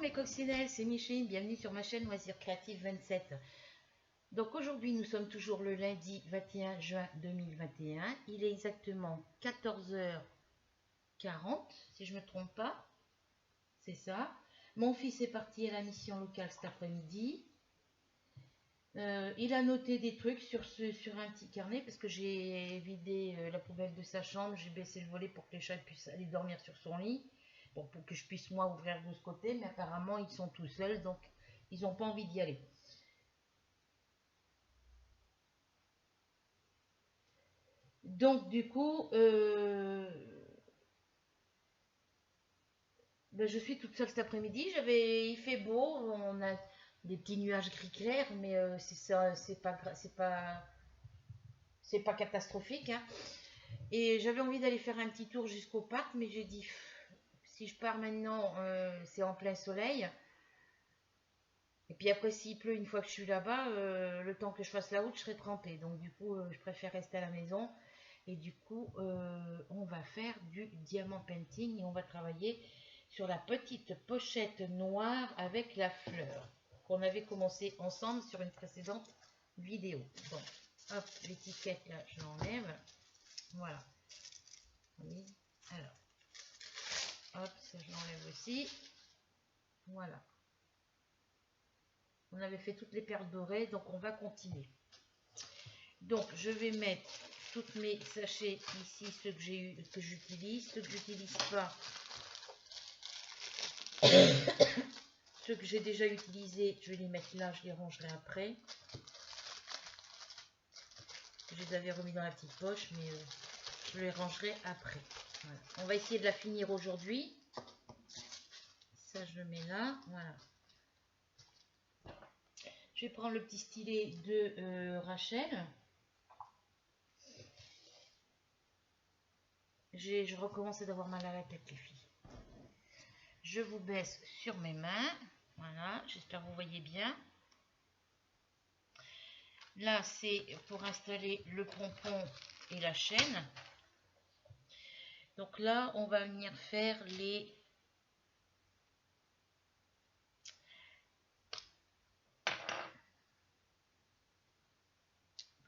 mes coccinelles, c'est Micheline, bienvenue sur ma chaîne Loisirs Créatifs 27. Donc aujourd'hui nous sommes toujours le lundi 21 juin 2021, il est exactement 14h40 si je ne me trompe pas, c'est ça. Mon fils est parti à la mission locale cet après-midi, il a noté des trucs sur un petit carnet parce que j'ai vidé la poubelle de sa chambre, j'ai baissé le volet pour que les chats puissent aller dormir sur son lit. Bon, pour que je puisse moi ouvrir de ce côté, mais apparemment ils sont tout seuls, donc ils n'ont pas envie d'y aller. Donc du coup, je suis toute seule cet après-midi. Il fait beau, on a des petits nuages gris clairs, mais c'est pas catastrophique, hein. Et j'avais envie d'aller faire un petit tour jusqu'au parc, mais j'ai dit si je pars maintenant, c'est en plein soleil. Et puis après, s'il pleut une fois que je suis là-bas, le temps que je fasse la route, je serai trempée. Donc du coup, je préfère rester à la maison. Et du coup, on va faire du diamant painting et on va travailler sur la petite pochette noire avec la fleur qu'on avait commencé ensemble sur une précédente vidéo. Bon, hop, l'étiquette là, je l'enlève. Voilà. Oui. Alors, hop, ça je l'enlève aussi. Voilà. On avait fait toutes les perles dorées, donc on va continuer. Donc je vais mettre toutes mes sachets ici, ceux que j'utilise, ceux que j'utilise pas, ceux que j'ai déjà utilisés, je vais les mettre là, je les rangerai après. Je les avais remis dans la petite poche, mais je les rangerai après. Voilà. On va essayer de la finir aujourd'hui. Ça je le mets là, voilà. Je vais prendre le petit stylet de Rachel. Je recommençais d'avoir mal à la tête, les filles. Je vous baisse sur mes mains. Voilà, j'espère que vous voyez bien. Là, c'est pour installer le pompon et la chaîne. Donc là, on va venir faire les...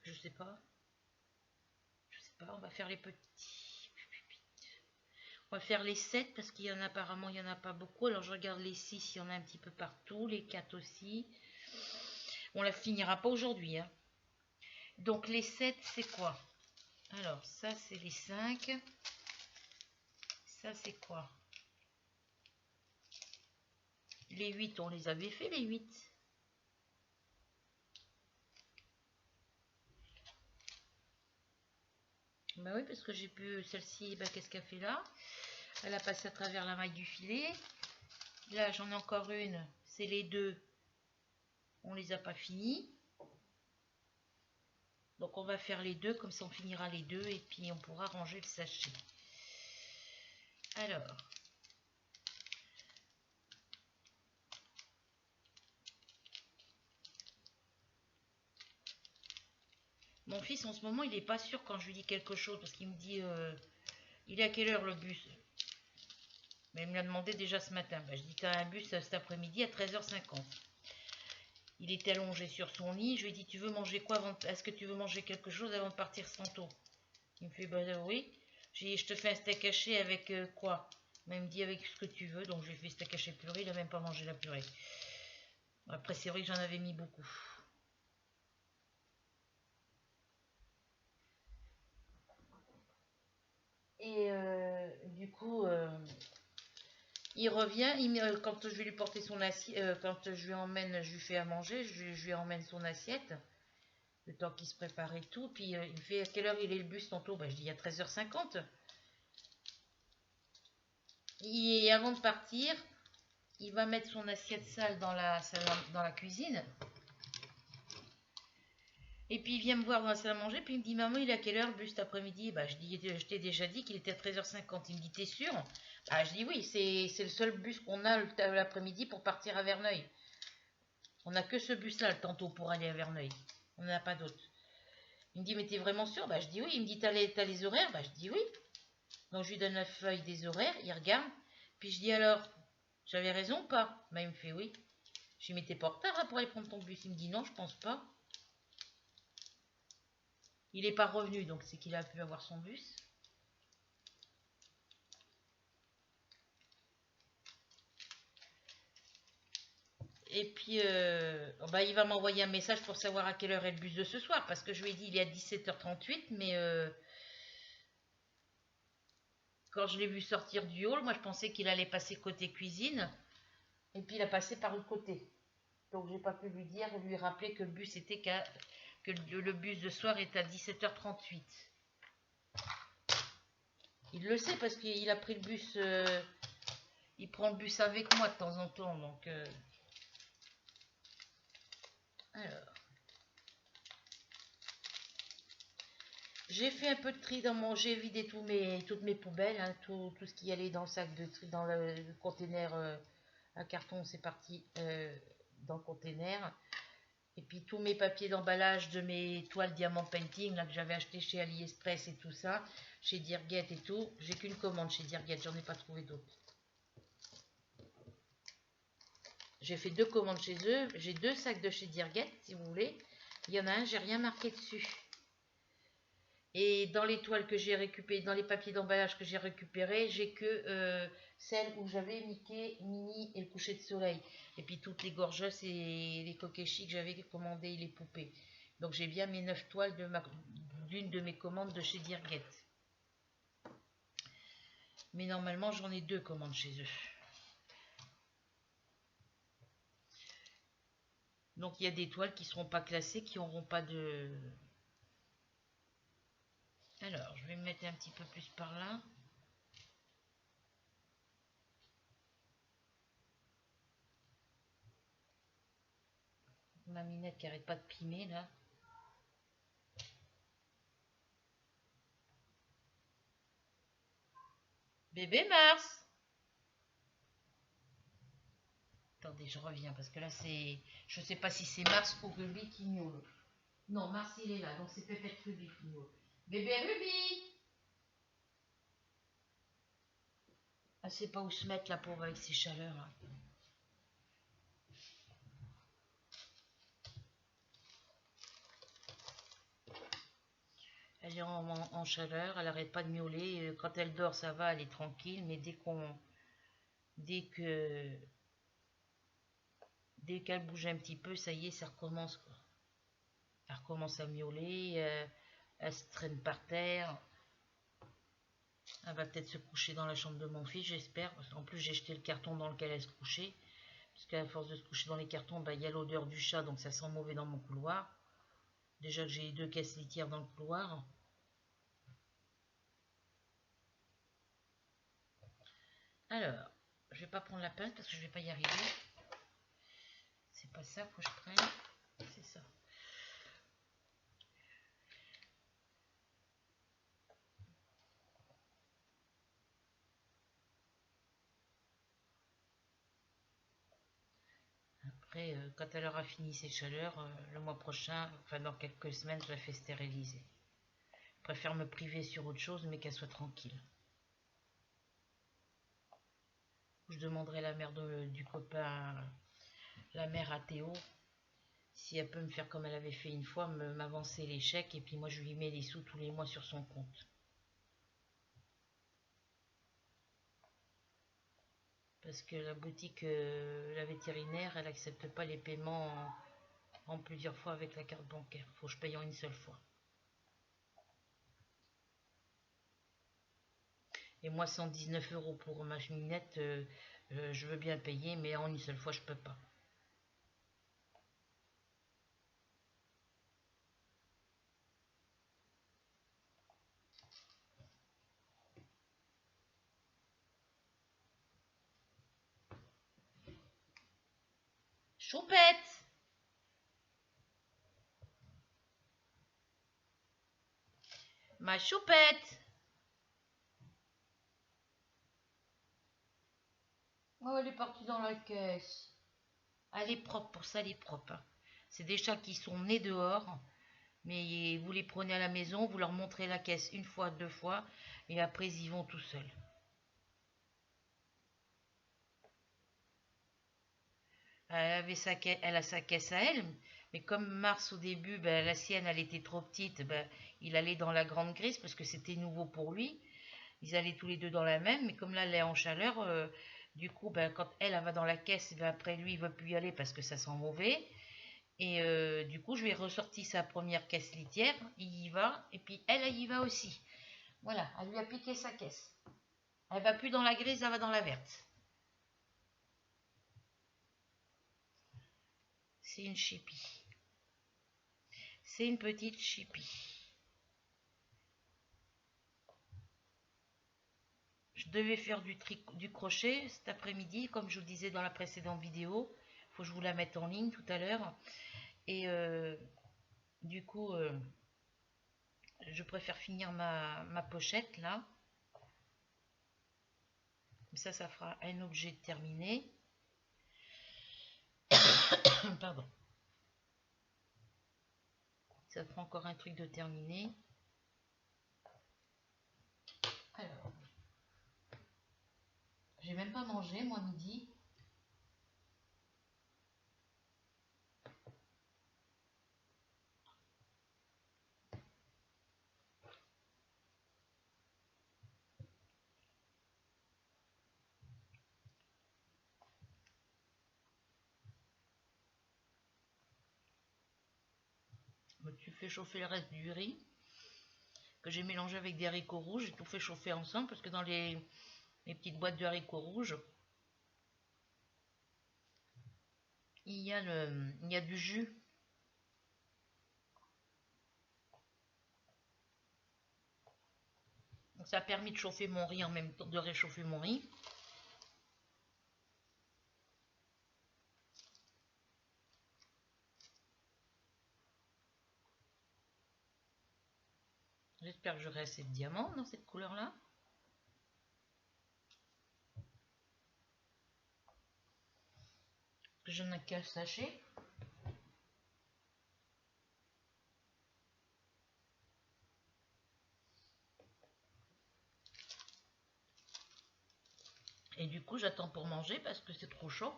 Je sais pas, on va faire les petits. On va faire les 7 parce qu'il y en a apparemment, il n'y en a pas beaucoup. Alors je regarde les 6, il y en a un petit peu partout, les 4 aussi. On la finira pas aujourd'hui, hein. Donc les 7, c'est quoi? Alors ça, c'est les 5. Ça, c'est quoi? Les 8, on les avait fait, les 8. Bah oui, parce que j'ai pu... Celle-ci, bah, qu'est-ce qu'elle fait là? Elle a passé à travers la maille du filet. Là, j'en ai encore une. C'est les 2. On les a pas finis. Donc, on va faire les 2. Comme ça, on finira les 2. Et puis, on pourra ranger le sachet. Alors... Mon fils, en ce moment, il n'est pas sûr quand je lui dis quelque chose. Parce qu'il me dit... il est à quelle heure le bus? Mais il me l'a demandé déjà ce matin. Bah, je dis, tu as un bus cet après-midi à 13h50. Il était allongé sur son lit. Je lui ai dit, tu veux manger quoi avant... Est-ce que tu veux manger quelque chose avant de partir sans tôt? Il me fait, bah oui. J'ai dit, je te fais un steak haché avec quoi? Il me dit, avec ce que tu veux. Donc, je lui ai fait steak haché purée. Il n'a même pas mangé la purée. Après, c'est vrai que j'en avais mis beaucoup. Et du coup... il revient, quand je vais lui porter son assiette, quand je lui emmène, je lui fais à manger, je lui emmène son assiette, le temps qu'il se prépare et tout, puis il me fait à quelle heure il est le bus tantôt? Bah, je dis à 13h50. Et avant de partir, il va mettre son assiette sale dans la cuisine. Et puis il vient me voir dans la salle à manger, puis il me dit, maman, il est à quelle heure le bus cet après-midi? Bah, je dis, je t'ai déjà dit qu'il était à 13h50. Il me dit, t'es sûr? Bah, je dis oui, c'est le seul bus qu'on a l'après-midi pour partir à Verneuil. On n'a que ce bus-là le tantôt pour aller à Verneuil. On n'en a pas d'autre. Il me dit, mais t'es vraiment sûr? Bah, je dis oui. Il me dit, t'as les horaires? Bah, je dis oui. Donc, je lui donne la feuille des horaires. Il regarde. Puis, je dis alors, J'avais raison ou pas? Bah, il me fait oui. Je lui mettais pas en retard hein, pour aller prendre ton bus. Il me dit non, je pense pas. Il n'est pas revenu, donc c'est qu'il a pu avoir son bus. Et puis, bah, il va m'envoyer un message pour savoir à quelle heure est le bus de ce soir. Parce que je lui ai dit il est à 17h38, mais quand je l'ai vu sortir du hall, moi je pensais qu'il allait passer côté cuisine. Et puis il a passé par le côté. Donc j'ai pas pu lui rappeler que le bus était que le bus de soir est à 17h38. Il le sait parce qu'il a pris le bus. Il prend le bus avec moi de temps en temps. Donc alors. J'ai fait un peu de tri dans mon... J'ai vidé toutes mes poubelles, hein, tout ce qui allait dans le sac de tri, dans le container à carton, c'est parti dans le container. Et puis tous mes papiers d'emballage de mes toiles diamant painting là, que j'avais acheté chez AliExpress et tout ça, chez Dirget et tout. J'ai qu'une commande chez Dirget, j'en ai pas trouvé d'autres. J'ai fait 2 commandes chez eux. J'ai 2 sacs de chez Dirget, si vous voulez. Il y en a un, j'ai rien marqué dessus. Et dans les toiles que j'ai récupérées, dans les papiers d'emballage que j'ai récupérés, j'ai que celles où j'avais Mickey, Minnie et le coucher de soleil. Et puis toutes les gorgeuses et les kokeshi que j'avais commandées et les poupées. Donc j'ai bien mes 9 toiles d'une de mes commandes de chez Dirget. Mais normalement j'en ai 2 commandes chez eux. Donc il y a des toiles qui ne seront pas classées, qui n'auront pas de... Alors je vais me mettre un petit peu plus par là. Ma minette qui arrête pas de pimer là. Bébé Mars! Attendez, je reviens parce que là c'est... Je sais pas si c'est Mars ou Ruby qui miaule. Non, Mars il est là, donc c'est peut-être Ruby qui miaule. Bébé Ruby! Elle sait pas où se mettre la pauvre avec ces chaleurs là. Elle est en chaleur, elle arrête pas de miauler. Quand elle dort, ça va, elle est tranquille, mais dès qu'elle bouge un petit peu, ça y est, ça recommence quoi. Elle recommence à miauler, elle se traîne par terre. Elle va peut-être se coucher dans la chambre de mon fils, j'espère. Parce qu'en plus, j'ai jeté le carton dans lequel elle se couchait. Parce qu'à force de se coucher dans les cartons, bah, il y a l'odeur du chat, donc ça sent mauvais dans mon couloir. Déjà que j'ai 2 caisses litières dans le couloir. Alors, je vais pas prendre la pince parce que je vais pas y arriver. C'est pas ça, faut que je prenne. C'est ça. Après, quand elle aura fini ses chaleurs, le mois prochain, enfin dans quelques semaines, je la fais stériliser. Je préfère me priver sur autre chose, mais qu'elle soit tranquille. Je demanderai la mère du copain, la mère à Théo, si elle peut me faire comme elle avait fait une fois, m'avancer les chèques, et puis moi je lui mets les sous tous les mois sur son compte. Parce que la boutique, la vétérinaire, elle accepte pas les paiements en plusieurs fois avec la carte bancaire. Faut que je paye en une seule fois. Et moi, 119 € pour ma cheminette, je veux bien payer, mais en une seule fois, je peux pas. Choupette! Ma choupette! Oh, elle est partie dans la caisse. Elle est propre, pour ça, elle est propre. Hein. C'est des chats qui sont nés dehors, mais vous les prenez à la maison, vous leur montrez la caisse une fois, 2 fois, et après, ils y vont tout seuls. elle a sa caisse à elle, mais comme Mars au début, ben, la sienne elle était trop petite, ben, il allait dans la grande grise parce que c'était nouveau pour lui. Ils allaient tous les deux dans la même, mais comme là elle est en chaleur, du coup ben, quand elle va dans la caisse, ben, après lui il veut plus y aller parce que ça sent mauvais. Et du coup je lui ai ressorti sa première caisse litière, il y va, et puis elle y va aussi. Voilà, elle lui a piqué sa caisse. Elle va plus dans la grise, elle va dans la verte. C'est une chipie. C'est une petite chipie. Je devais faire du crochet cet après-midi, comme je vous disais dans la précédente vidéo. Il faut que je vous la mette en ligne tout à l'heure. Et du coup, je préfère finir ma pochette là. Ça fera un objet terminé. Pardon. Ça fera encore un truc de terminé. Alors, j'ai même pas mangé moi midi. Tu fais chauffer le reste du riz que j'ai mélangé avec des haricots rouges. J'ai tout fait chauffer ensemble parce que dans les petites boîtes de haricots rouges, il y a du jus. Donc ça a permis de chauffer mon riz en même temps, de réchauffer mon riz. J'espère que j'aurai assez de diamants dans cette couleur-là. Je n'ai qu'un sachet. Et du coup, j'attends pour manger parce que c'est trop chaud.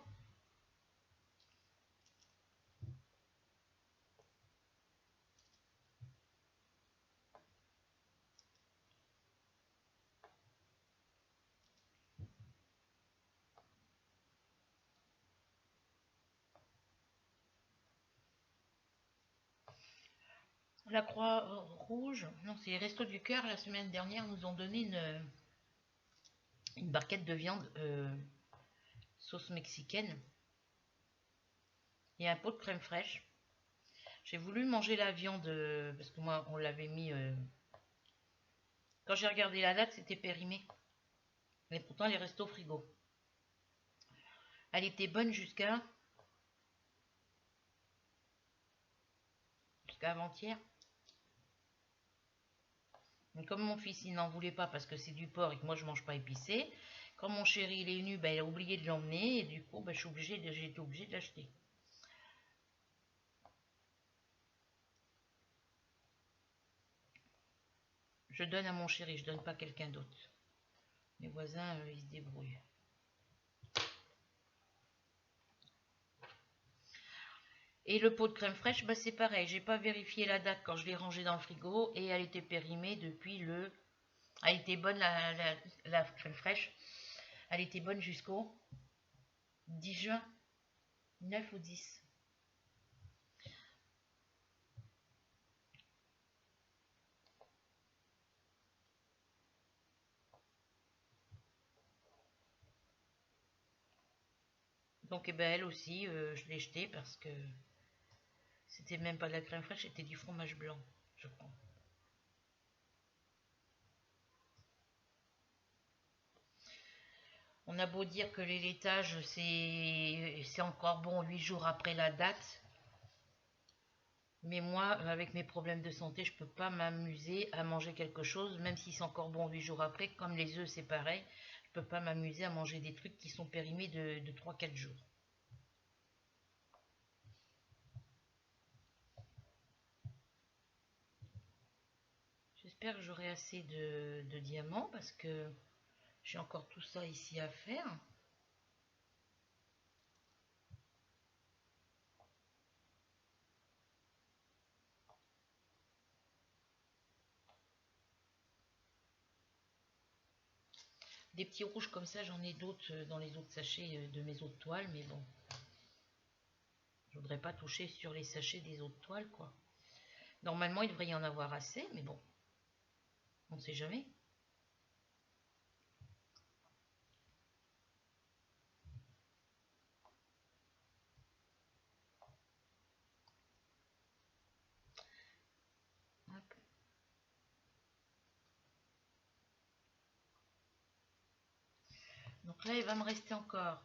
La Croix-Rouge, non, c'est les Restos du Cœur, la semaine dernière, nous ont donné une barquette de viande sauce mexicaine et un pot de crème fraîche. J'ai voulu manger la viande parce que moi, on l'avait mis... Quand j'ai regardé la date, c'était périmé. Mais pourtant, les restos frigo. Elle était bonne jusqu'à avant-hier. Comme mon fils il n'en voulait pas parce que c'est du porc et que moi je mange pas épicé, quand mon chéri il est venu, ben, il a oublié de l'emmener et du coup ben, j'ai été obligée de l'acheter. Je donne à mon chéri, je donne pas à quelqu'un d'autre. Mes voisins ils se débrouillent. Et le pot de crème fraîche, ben, c'est pareil, j'ai pas vérifié la date quand je l'ai rangé dans le frigo et elle était périmée depuis le... Elle était bonne la crème fraîche, elle était bonne jusqu'au 10 juin, 9 ou 10. Donc eh ben, elle aussi, je l'ai jetée parce que c'était même pas de la crème fraîche, c'était du fromage blanc, je crois. On a beau dire que les laitages, c'est encore bon 8 jours après la date. Mais moi, avec mes problèmes de santé, je ne peux pas m'amuser à manger quelque chose, même si c'est encore bon 8 jours après. Comme les œufs, c'est pareil. Je ne peux pas m'amuser à manger des trucs qui sont périmés de 3-4 jours. J'espère que j'aurai assez de diamants parce que j'ai encore tout ça ici à faire. Des petits rouges comme ça, j'en ai d'autres dans les autres sachets de mes autres toiles, mais bon. Je voudrais pas toucher sur les sachets des autres toiles, quoi. Normalement, il devrait y en avoir assez, mais bon. On ne sait jamais. Hop. Donc là, il va me rester encore.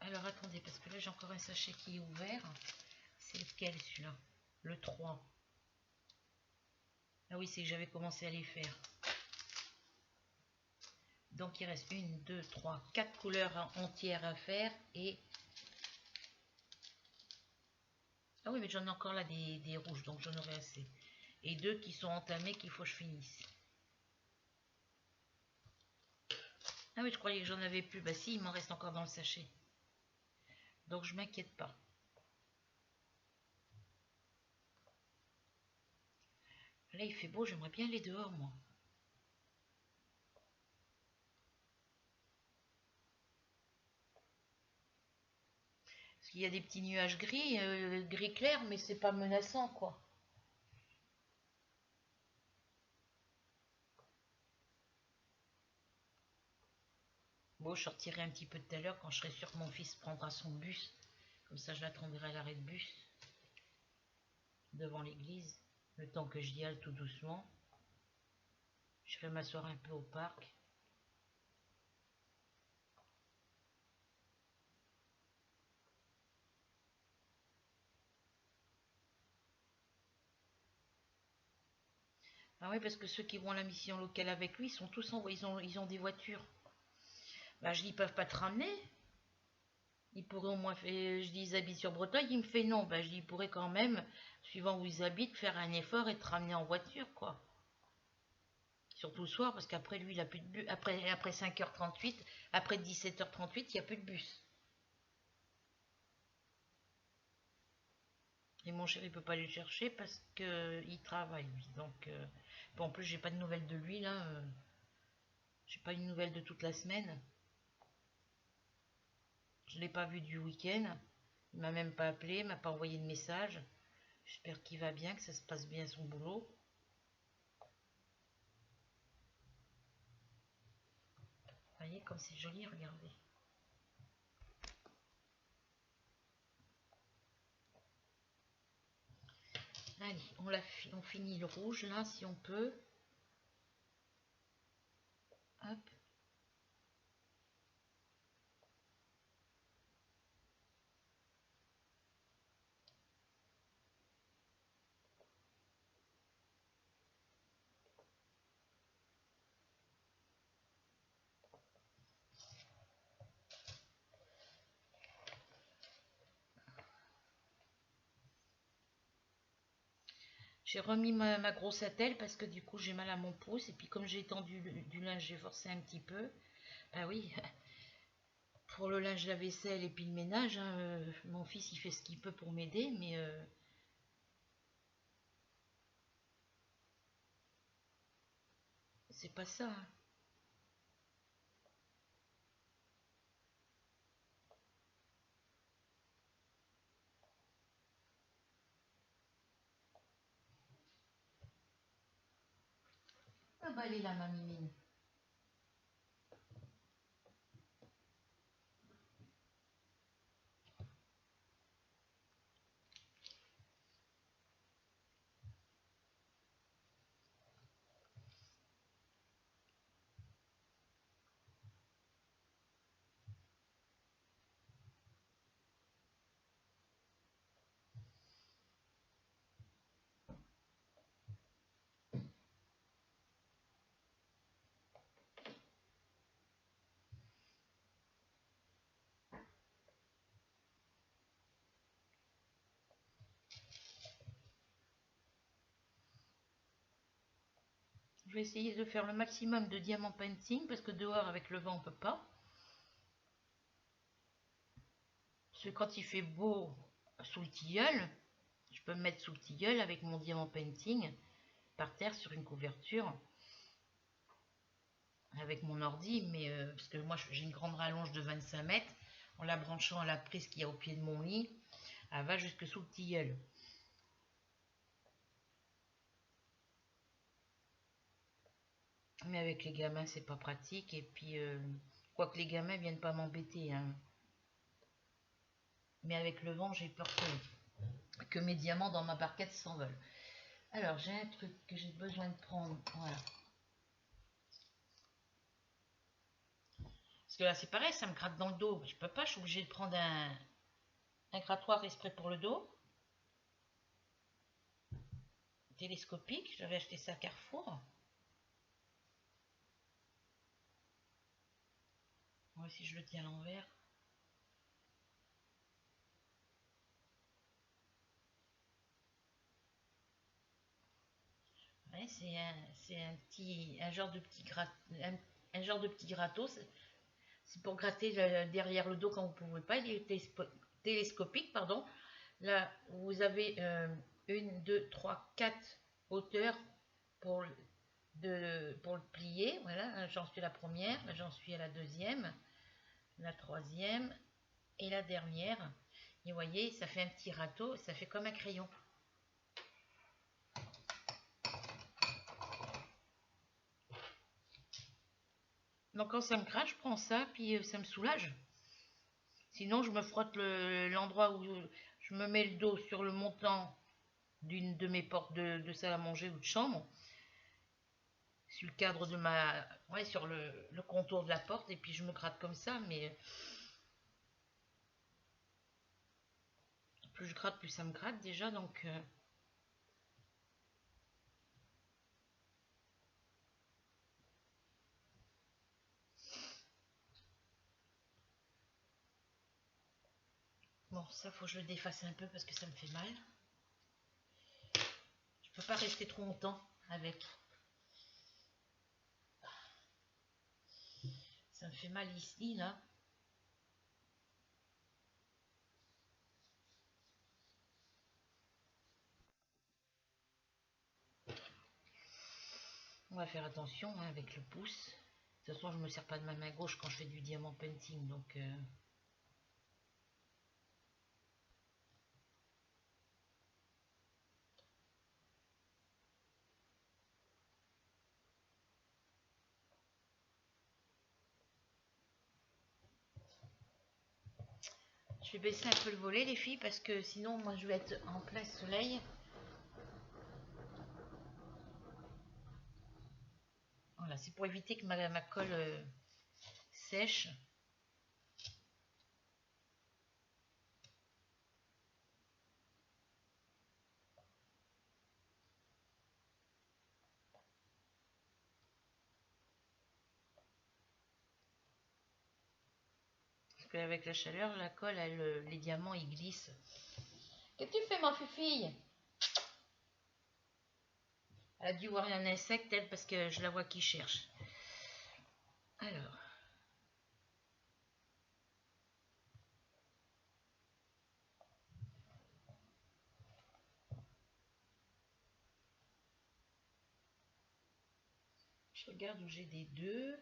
Alors attendez, parce que là, j'ai encore un sachet qui est ouvert. C'est lequel celui-là? Le 3. Ah oui, c'est que j'avais commencé à les faire. Donc il reste 1, 2, 3, 4 couleurs entières à faire. Et... ah oui, mais j'en ai encore là des rouges, donc j'en aurai assez. Et 2 qui sont entamés qu'il faut que je finisse. Ah oui, je croyais que j'en avais plus. Bah si, il m'en reste encore dans le sachet. Donc je m'inquiète pas. Là, il fait beau, j'aimerais bien aller dehors, moi. Parce qu'il y a des petits nuages gris, gris clair, mais c'est pas menaçant, quoi. Bon, je sortirai un petit peu tout à l'heure quand je serai sûr que mon fils prendra son bus. Comme ça, je l'attendrai à l'arrêt de bus devant l'église. Le temps que j'y aille tout doucement. Je vais m'asseoir un peu au parc. Ah oui, parce que ceux qui vont à la mission locale avec lui, ils sont tous en voie, ils ont des voitures. Bah, je dis, ils peuvent pas te ramener. Ils pourraient au moins faire, je dis, ils habitent sur Breteuil, il me fait non. Bah, je dis, ils pourraient quand même, suivant où ils habitent, faire un effort et te ramener en voiture, quoi. Surtout le soir, parce qu'après, lui, il a plus de bus. Après 5h38, après 17h38, il n'y a plus de bus. Et mon chéri ne peut pas aller le chercher parce qu'il travaille, lui. Donc, bon, en plus, j'ai pas de nouvelles de lui, là. J'ai pas une nouvelle de toute la semaine. Je l'ai pas vu du week-end. Il m'a même pas appelé, m'a pas envoyé de message. J'espère qu'il va bien, que ça se passe bien son boulot. Vous voyez comme c'est joli, regardez. Allez, on finit le rouge là, si on peut. Hop. J'ai remis ma grosse attelle parce que du coup j'ai mal à mon pouce. Et puis comme j'ai étendu du linge, j'ai forcé un petit peu. Ah oui, pour le linge, la vaisselle et puis le ménage, hein, mon fils il fait ce qu'il peut pour m'aider, mais c'est pas ça, hein. Ah bah elle est là, ma mimine. Je vais essayer de faire le maximum de diamant painting parce que dehors avec le vent on peut pas. Parce que quand il fait beau sous le tilleul, je peux me mettre sous le tilleul avec mon diamant painting par terre sur une couverture. avec mon ordi, mais parce que moi j'ai une grande rallonge de 25 mètres, en la branchant à la prise qu'il y a au pied de mon lit, elle va jusque sous le tilleul. Mais avec les gamins, c'est pas pratique. Et puis, quoique les gamins viennent pas m'embêter, hein. Mais avec le vent, j'ai peur que mes diamants dans ma barquette s'envolent. Alors, j'ai un truc que j'ai besoin de prendre. Voilà. Parce que là, c'est pareil, ça me gratte dans le dos. Je peux pas, je suis obligée de prendre un grattoir exprès pour le dos. Télescopique. J'avais acheté ça à Carrefour. On va voir si je le tiens à l'envers. Ouais, un genre de petit un genre de petit gratteau. C'est pour gratter derrière le dos quand vous ne pouvez pas. Il est télescopique, pardon. Là, vous avez une, deux, trois, quatre hauteurs pour, pour le plier. Voilà, j'en suis à la première, là j'en suis à la deuxième, la troisième et la dernière. Et vous voyez, ça fait un petit râteau, ça fait comme un crayon. Donc quand ça me crache, je prends ça, puis ça me soulage. Sinon, je me frotte l'endroit où je me mets le dos sur le montant d'une de mes portes de salle à manger ou de chambre, sur le cadre de ma... Ouais, sur le contour de la porte, et puis je me gratte comme ça, mais plus je gratte, plus ça me gratte déjà, donc... Bon, ça, faut que je le défasse un peu parce que ça me fait mal. Je peux pas rester trop longtemps avec. Ça me fait mal ici, là. On va faire attention hein, avec le pouce. De toute façon, je me sers pas de ma main gauche quand je fais du diamant painting, donc... Je vais baisser un peu le volet, les filles, parce que sinon, moi, je vais être en plein soleil. Voilà, c'est pour éviter que ma colle sèche. Parce qu'avec la chaleur, la colle, les diamants, ils glissent. Qu'est-ce que tu fais, ma fille? Elle a dû voir un insecte, elle, parce que je la vois qui cherche. Alors... Je regarde où j'ai des deux.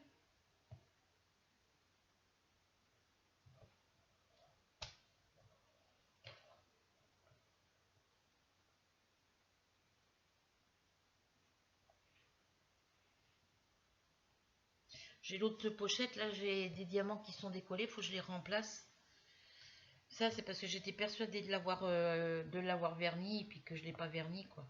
J'ai l'autre pochette, là j'ai des diamants qui sont décollés, il faut que je les remplace. Ça c'est parce que j'étais persuadée de l'avoir verni et puis que je ne l'ai pas verni quoi.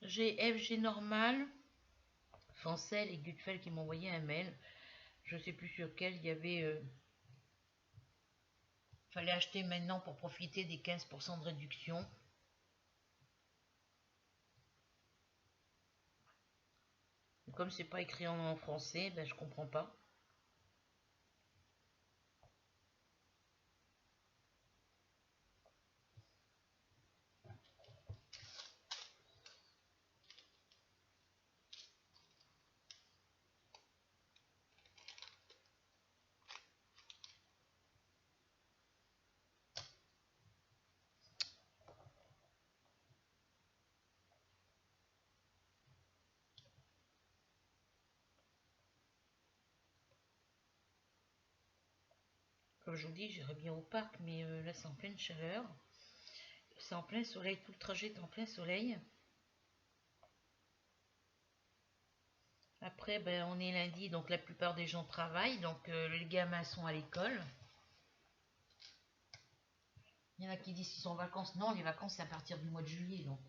J'ai FG Normal, Fancel et Gutfeld qui m'ont envoyé un mail. Je sais plus sur quel il y avait... fallait acheter maintenant pour profiter des 15% de réduction. Comme c'est pas écrit en français, ben je comprends pas. Comme je vous dis, j'irais bien au parc, mais là c'est en pleine chaleur. C'est en plein soleil, tout le trajet est en plein soleil. Après, ben, on est lundi, donc la plupart des gens travaillent, donc les gamins sont à l'école. Il y en a qui disent qu'ils sont en vacances. Non, les vacances c'est à partir du mois de juillet, donc...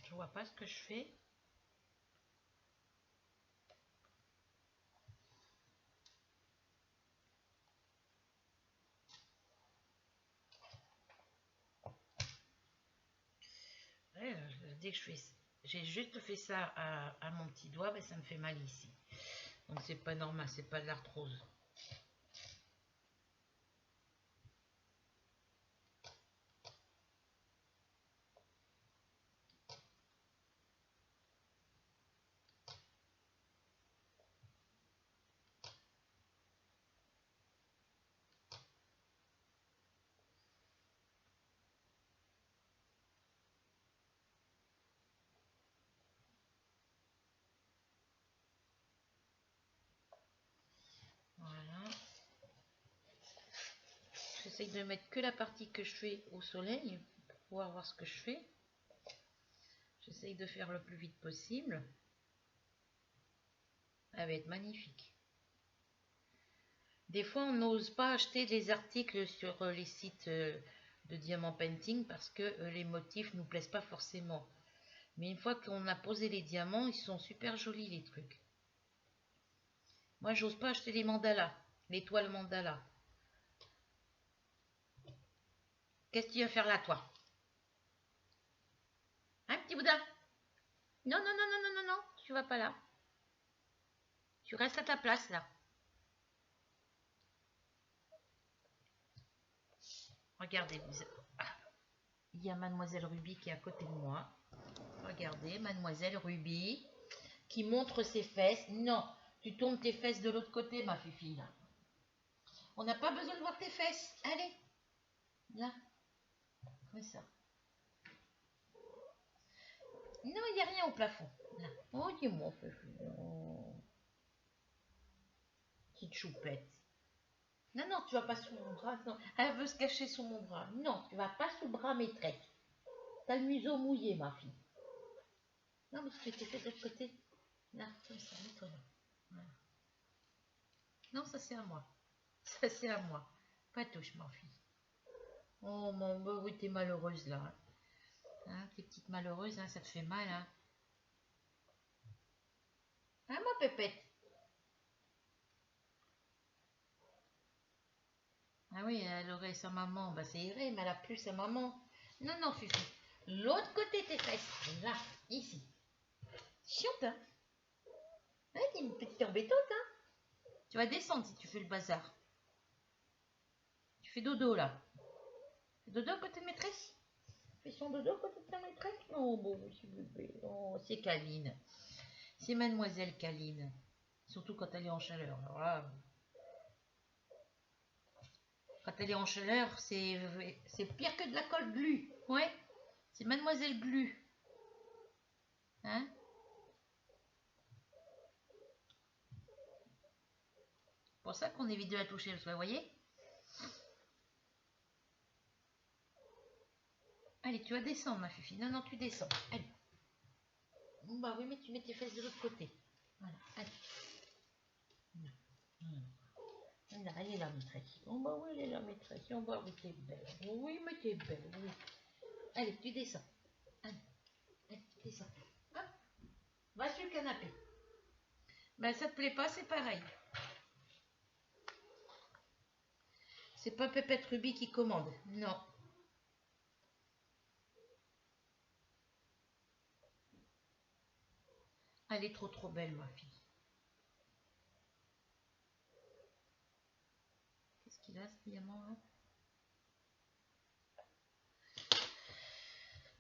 Je vois pas ce que je fais. Ouais, dès que je fais... J'ai juste fait ça à mon petit doigt, ben, ça me fait mal ici. Donc c'est pas normal, c'est pas de l'arthrose. Voilà. J'essaye de mettre que la partie que je fais au soleil pour pouvoir voir ce que je fais. J'essaye de faire le plus vite possible. Elle va être magnifique. Des fois, on n'ose pas acheter des articles sur les sites de diamant painting parce que les motifs nous plaisent pas forcément. Mais une fois qu'on a posé les diamants, ils sont super jolis les trucs. Moi, j'ose pas acheter les mandalas, les toiles mandala. Qu'est-ce que tu vas faire là, toi? Hein, petit boudin? Non, non, non, non, non, non, non, tu vas pas là. Tu restes à ta place, là. Regardez, il y a Mademoiselle Ruby qui est à côté de moi. Regardez, Mademoiselle Ruby qui montre ses fesses. Non, tu tournes tes fesses de l'autre côté, ma fifille. On n'a pas besoin de voir tes fesses. Allez, là, comme ça. Non, il n'y a rien au plafond. Là. Oh, dis-moi, fifille. Oh. Petite choupette. Non, non, tu vas pas sous mon bras. Non. Elle veut se cacher sous mon bras. Non, tu vas pas sous le bras maîtresse. T'as le museau mouillé, ma fille. Non, parce que tu fais de l'autre côté. Là, comme ça, mets-toi là. Voilà. Non, ça c'est à moi. Ça c'est à moi. Pas touche, ma fille. Oh, mon beau, oui, t'es malheureuse là. Hein, t'es petite malheureuse, hein, ça te fait mal, hein. Hein, ma pépette? Ah oui, elle aurait sa maman. Bah, c'est irait, mais elle a plus sa maman. Non, non, Fufu. L'autre côté tes fesses. Là, ici. Chiante, hein. Hein, t'es une petite embêtante, hein. Tu vas descendre si tu fais le bazar. Tu fais dodo, là. Dodo à côté de maîtresse? Fais son dodo à côté de ta maîtresse? Oh, bon, monsieur bébé. Oh, c'est Caline. C'est Mademoiselle Caline. Surtout quand elle est en chaleur. Alors là, Quand elle est en chaleur, c'est pire que de la colle glu. Ouais, c'est Mademoiselle Glu. Hein? C'est pour ça qu'on évite de la toucher, vous voyez? Allez, tu vas descendre, ma fifi. Non, non, tu descends. Allez. Bon, bah oui, mais tu mets tes fesses de l'autre côté. Voilà, allez. Voilà, elle est là, maîtresse. Oh, bah oui, elle est là, maîtresse. Oh, bah oui, t'es belle. Oui, mais t'es belle, oui. Allez, tu descends. Allez, allez, tu descends. Hop. Va sur le canapé. Ben, ça te plaît pas, c'est pareil. C'est pas Pépette Ruby qui commande. Non. Elle est trop belle, ma fille. Qu'est-ce qu'il a, ce diamant, là?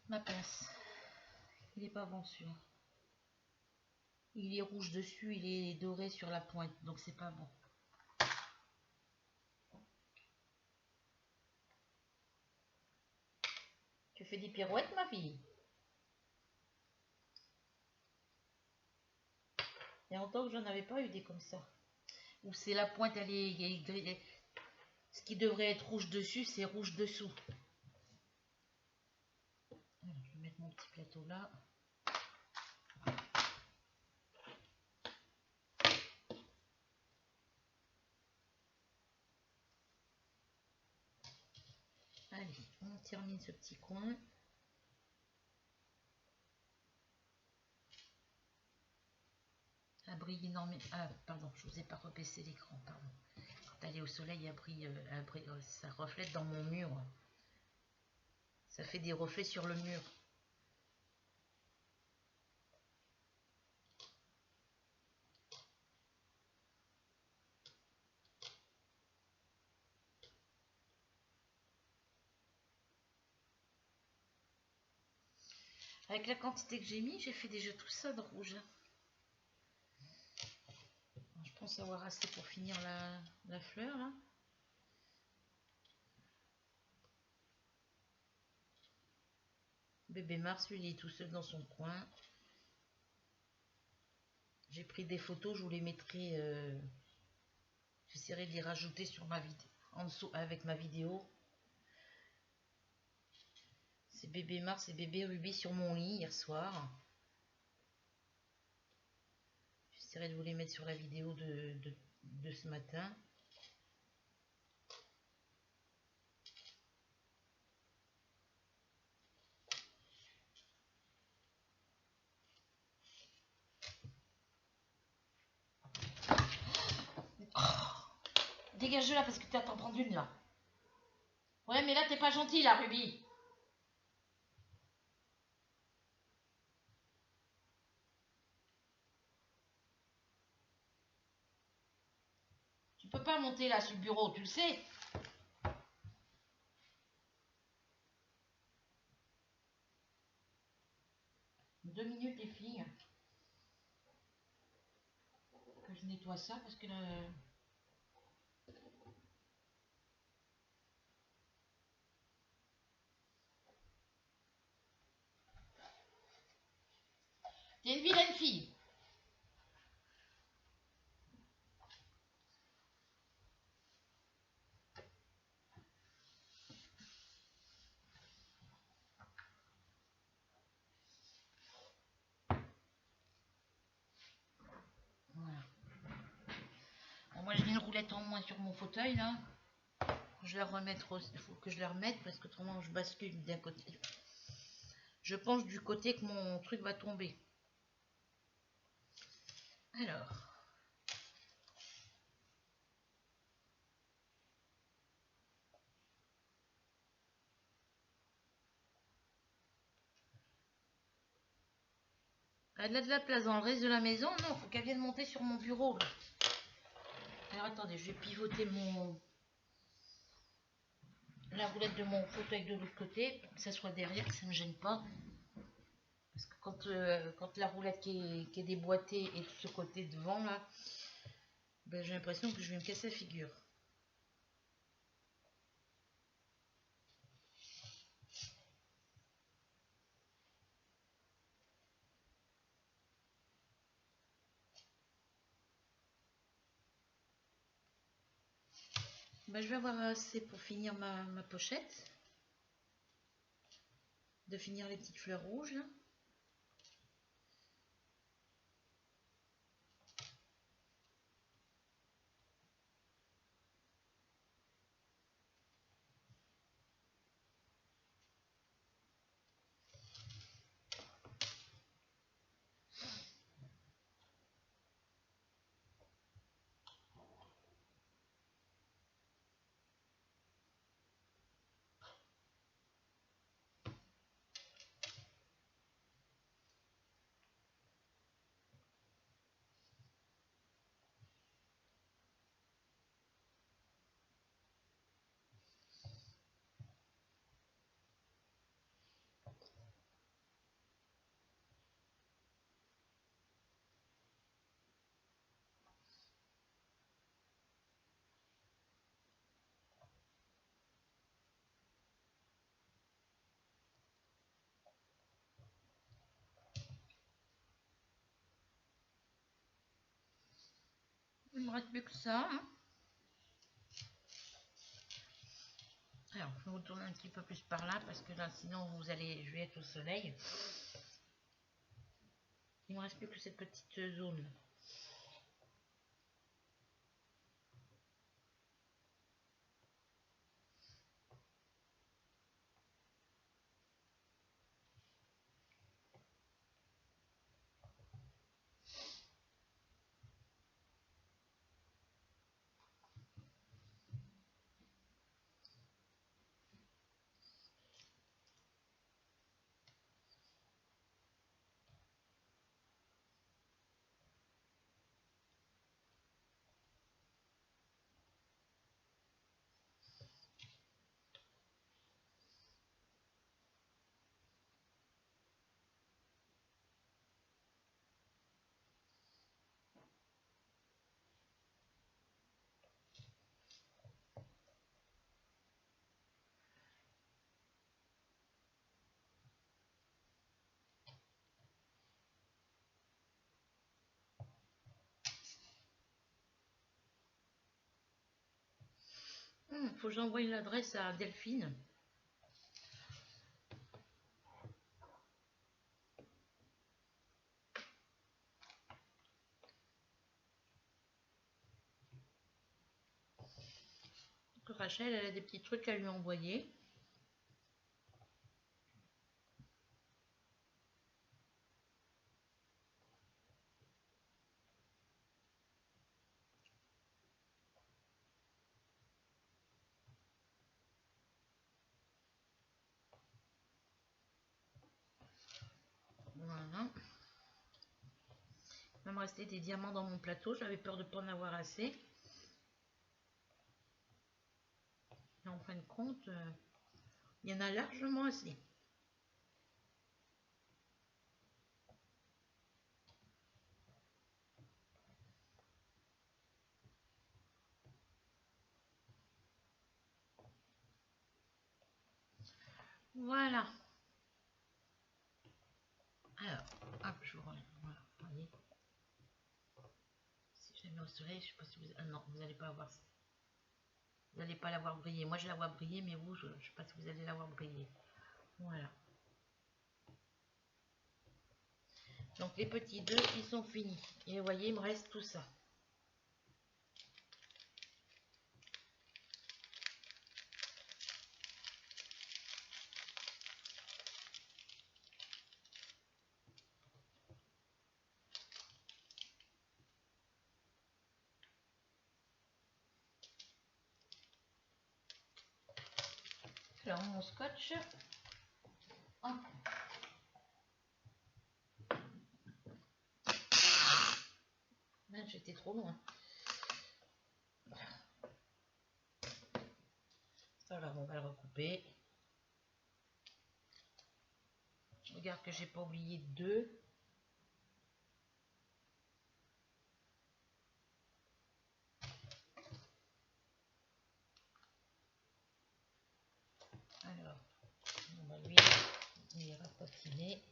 Ma pince. Il est pas bon, celui-là. Il est rouge dessus, il est doré sur la pointe, donc c'est pas bon. Tu fais des pirouettes, ma fille? Il y a longtemps que j'en avais pas eu des comme ça. Où c'est la pointe, elle est... Ce qui devrait être rouge dessus, c'est rouge dessous. Alors, je vais mettre mon petit plateau là. Allez, on termine ce petit coin. Elle brille énormément. Ah, pardon, je vous ai pas rebaissé l'écran, pardon. Quand elle est au soleil, elle brille, ça reflète dans mon mur. Ça fait des reflets sur le mur. Avec la quantité que j'ai mis, j'ai fait déjà tout ça de rouge. Je pense avoir assez pour finir la fleur là. Bébé Mars, lui, il est tout seul dans son coin. J'ai pris des photos, je vous les mettrai. J'essaierai de les rajouter sur ma vidéo, en dessous avec ma vidéo. C'est bébé Mars et bébé Ruby sur mon lit hier soir. J'essaierai de vous les mettre sur la vidéo de ce matin. Dégage de là parce que tu t'en prendre une là. Ouais, mais là, t'es pas gentil là, Ruby. Tu peux pas monter là sur le bureau, tu le sais. Deux minutes, les filles. Que je nettoie ça parce que là. T'es une vilaine fille. Voilà. Bon, moi, j'ai une roulette en moins sur mon fauteuil là. Je la remettre, il faut que je la remette parce que autrement je bascule d'un côté. Je pense du côté que mon truc va tomber. Alors. Elle a de la place dans le reste de la maison. Non, faut qu'elle vienne monter sur mon bureau. Là. Alors attendez, je vais pivoter la roulette de mon fauteuil de l'autre côté pour que ça soit derrière, que ça ne me gêne pas. Parce que quand la roulette qui est déboîtée est de ce côté devant là, ben, j'ai l'impression que je vais me casser la figure. je vais avoir assez pour finir ma pochette. De finir les petites fleurs rouges là. Il me reste plus que ça. Hein. Alors, je vais vous tourner un petit peu plus par là parce que là, sinon, je vais être au soleil. Il me reste plus que cette petite zone. Faut que j'envoie l'adresse à Delphine. Rachel, elle a des petits trucs à lui envoyer. Voilà. Il va me rester des diamants dans mon plateau. J'avais peur de ne pas en avoir assez. Et en fin de compte, il y en a largement assez. Voilà. Alors, hop, je vous relève. Voilà, voyez. Si je la mets au soleil, je sais pas si vous... Ah non, vous n'allez pas avoir... Vous n'allez pas la voir briller. Moi, je la vois briller, mais vous, je ne sais pas si vous allez la voir briller. Voilà. Donc, les petits deux, ils sont finis. Et vous voyez, il me reste tout ça. Alors, mon scotch. Hop. J'étais trop loin. Alors, on va le recouper. Je regarde que j'ai pas oublié deux. Alors, on va lui rapatiner.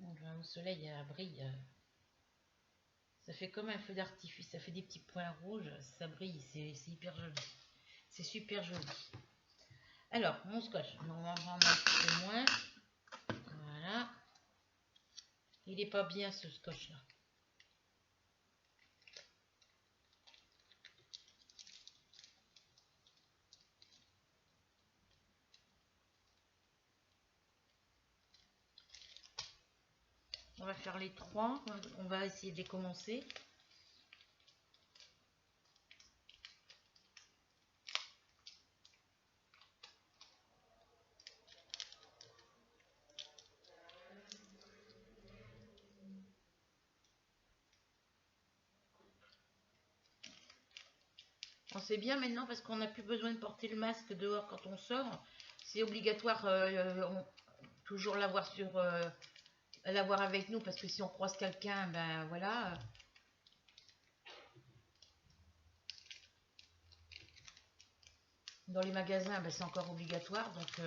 Enfin, au soleil, elle brille. Ça fait comme un feu d'artifice, ça fait des petits points rouges, ça brille, c'est hyper joli. C'est super joli. Alors, mon scotch, on va en prendre un petit peu moins. Voilà. Il est pas bien ce scotch là. On va faire les trois, on va essayer de les commencer. On sait bien maintenant parce qu'on n'a plus besoin de porter le masque dehors quand on sort. C'est obligatoire toujours l'avoir avec nous parce que si on croise quelqu'un, ben voilà. Dans les magasins, ben, c'est encore obligatoire. Donc,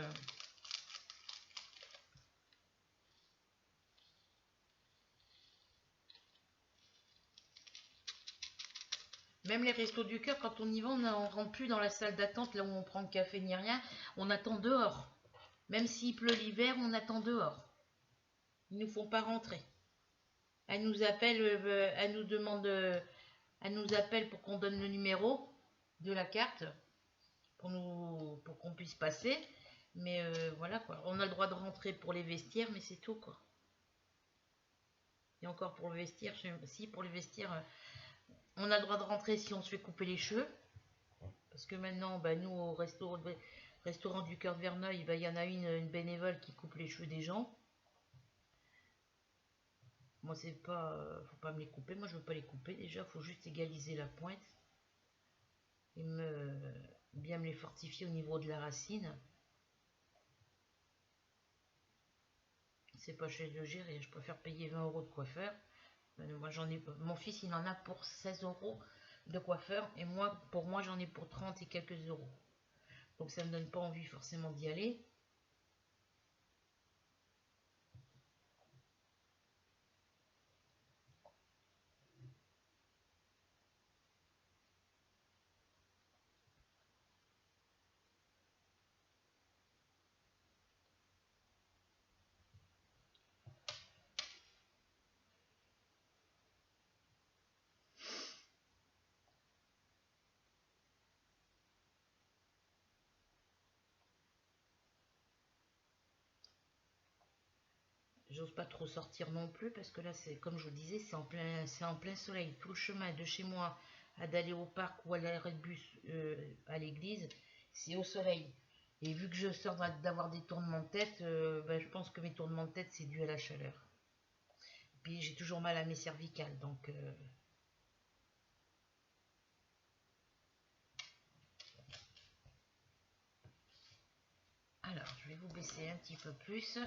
même les restos du cœur, quand on y va, on ne rentre plus dans la salle d'attente, là où on prend le café ni rien. On attend dehors. Même s'il pleut l'hiver, on attend dehors. Ils ne nous font pas rentrer. Elle nous appelle, elle nous demande, elle nous appelle pour qu'on donne le numéro de la carte pour qu'on puisse passer. Mais voilà quoi. On a le droit de rentrer pour les vestiaires, mais c'est tout quoi. Et encore pour le vestiaire, si pour les vestiaires, on a le droit de rentrer si on se fait couper les cheveux. Parce que maintenant, bah, nous au restaurant du Cœur de Verneuil, bah, il y en a une bénévole qui coupe les cheveux des gens. Moi, c'est pas, faut pas me les couper. Moi, je veux pas les couper. Déjà, faut juste égaliser la pointe et bien me les fortifier au niveau de la racine. C'est pas cher de gérer. Je préfère payer 20 € de coiffeur. Moi, mon fils, il en a pour 16 € de coiffeur et moi, pour moi, j'en ai pour 30 et quelques euros. Donc, ça me donne pas envie forcément d'y aller. J'ose pas trop sortir non plus parce que là, c'est comme je vous disais, c'est en plein soleil. Tout le chemin de chez moi à d'aller au parc ou à l'arrêt de bus à l'église, c'est au soleil. Et vu que je sors d'avoir des tournements de tête, ben, je pense que mes tournements de tête, c'est dû à la chaleur. Puis j'ai toujours mal à mes cervicales, donc alors, je vais vous baisser un petit peu plus.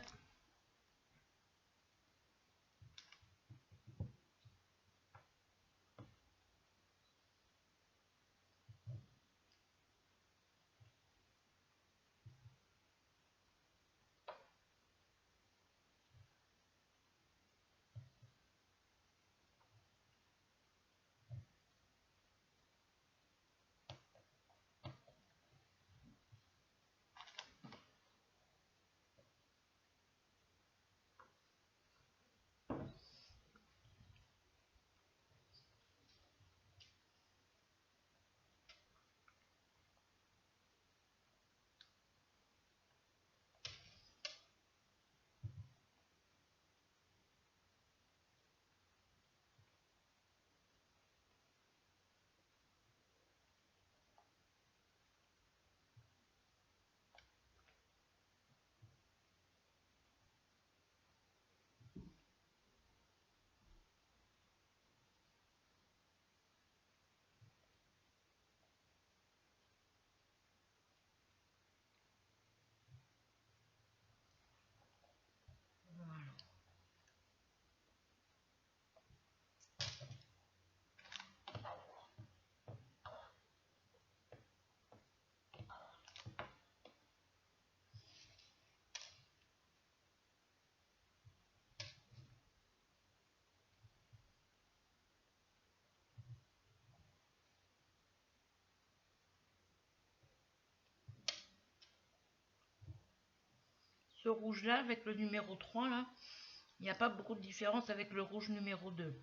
Ce rouge-là, avec le numéro 3, là, il n'y a pas beaucoup de différence avec le rouge numéro 2.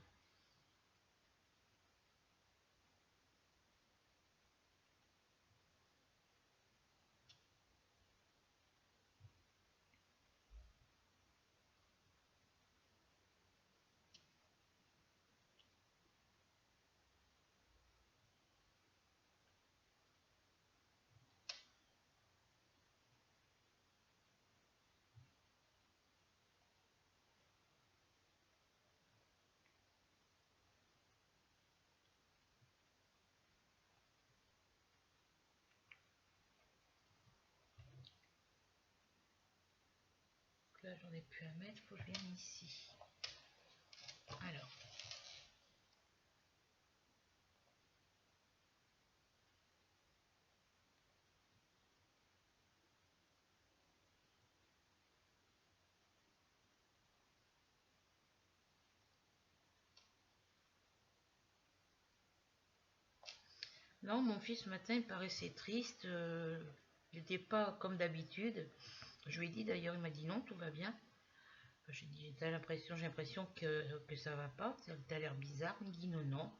Là, j'en ai plus à mettre, il faut que je vienne ici. Alors. Non, mon fils, ce matin, il paraissait triste. Il n'était pas comme d'habitude. Je lui ai dit, d'ailleurs, il m'a dit non, tout va bien. J'ai dit, j'ai l'impression que ça va pas, t'as l'air bizarre. Il me dit non, non.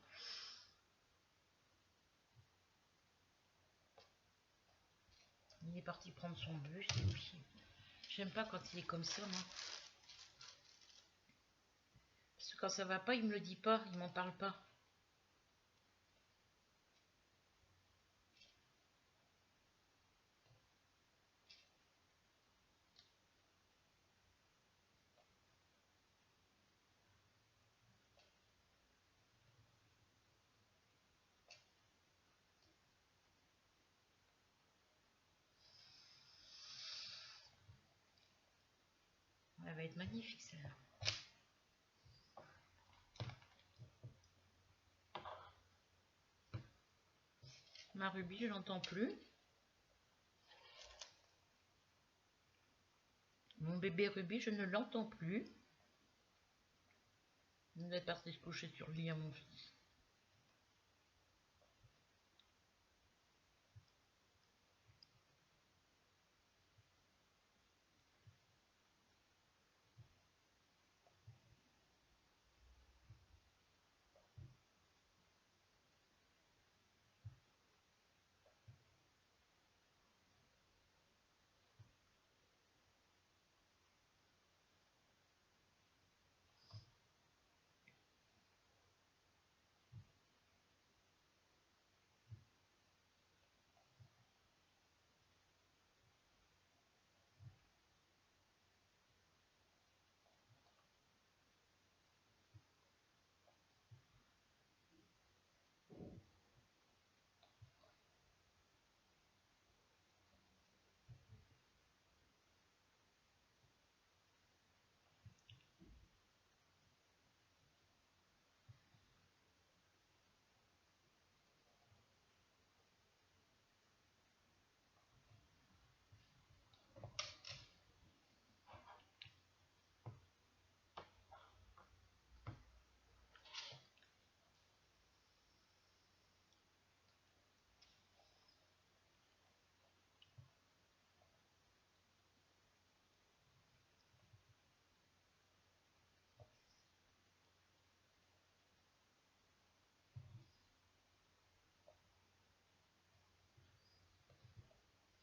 Il est parti prendre son bus et puis j'aime pas quand il est comme ça, moi. Parce que quand ça va pas, il me le dit pas, il m'en parle pas. Elle va être magnifique, celle-là. Ma Ruby, je l'entends plus. Mon bébé Ruby, je ne l'entends plus. Il est parti se coucher sur le lit à mon fils.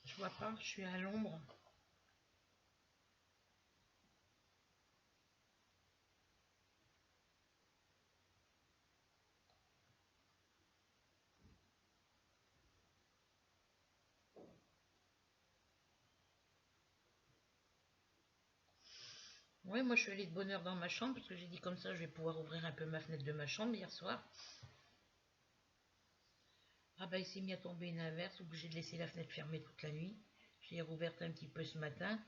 Je vois pas, je suis à l'ombre. Oui, moi je suis allée de bonne heure dans ma chambre parce que j'ai dit comme ça je vais pouvoir ouvrir un peu ma fenêtre de ma chambre hier soir. Ah bah il s'est mis à tomber une averse, obligé de laisser la fenêtre fermée toute la nuit. J'ai rouverte un petit peu ce matin.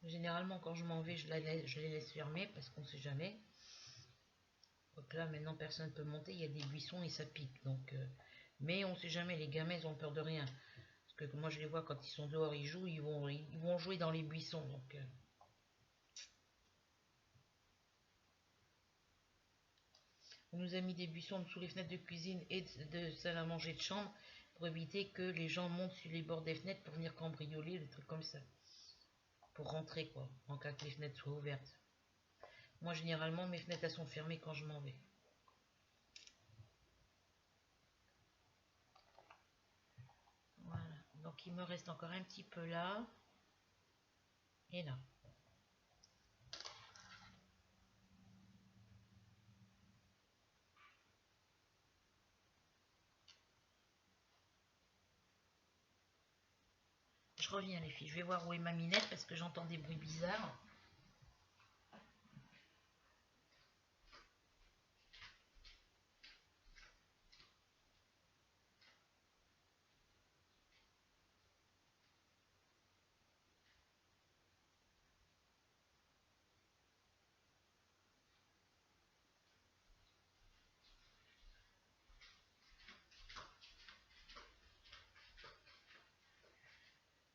Généralement quand je m'en vais je les laisse fermer parce qu'on sait jamais. Donc là maintenant personne ne peut monter, il y a des buissons et ça pique. Donc, mais on sait jamais, les gamins ils ont peur de rien. Parce que moi je les vois quand ils sont dehors, ils jouent, ils vont jouer dans les buissons. Donc, On nous a mis des buissons sous les fenêtres de cuisine et de salle à manger de chambre pour éviter que les gens montent sur les bords des fenêtres pour venir cambrioler, des trucs comme ça. Pour rentrer, quoi, en cas que les fenêtres soient ouvertes. Moi, généralement, mes fenêtres, elles sont fermées quand je m'en vais. Voilà. Donc, il me reste encore un petit peu là. Et là. Je reviens, les filles. Je vais voir où est ma minette parce que j'entends des bruits bizarres.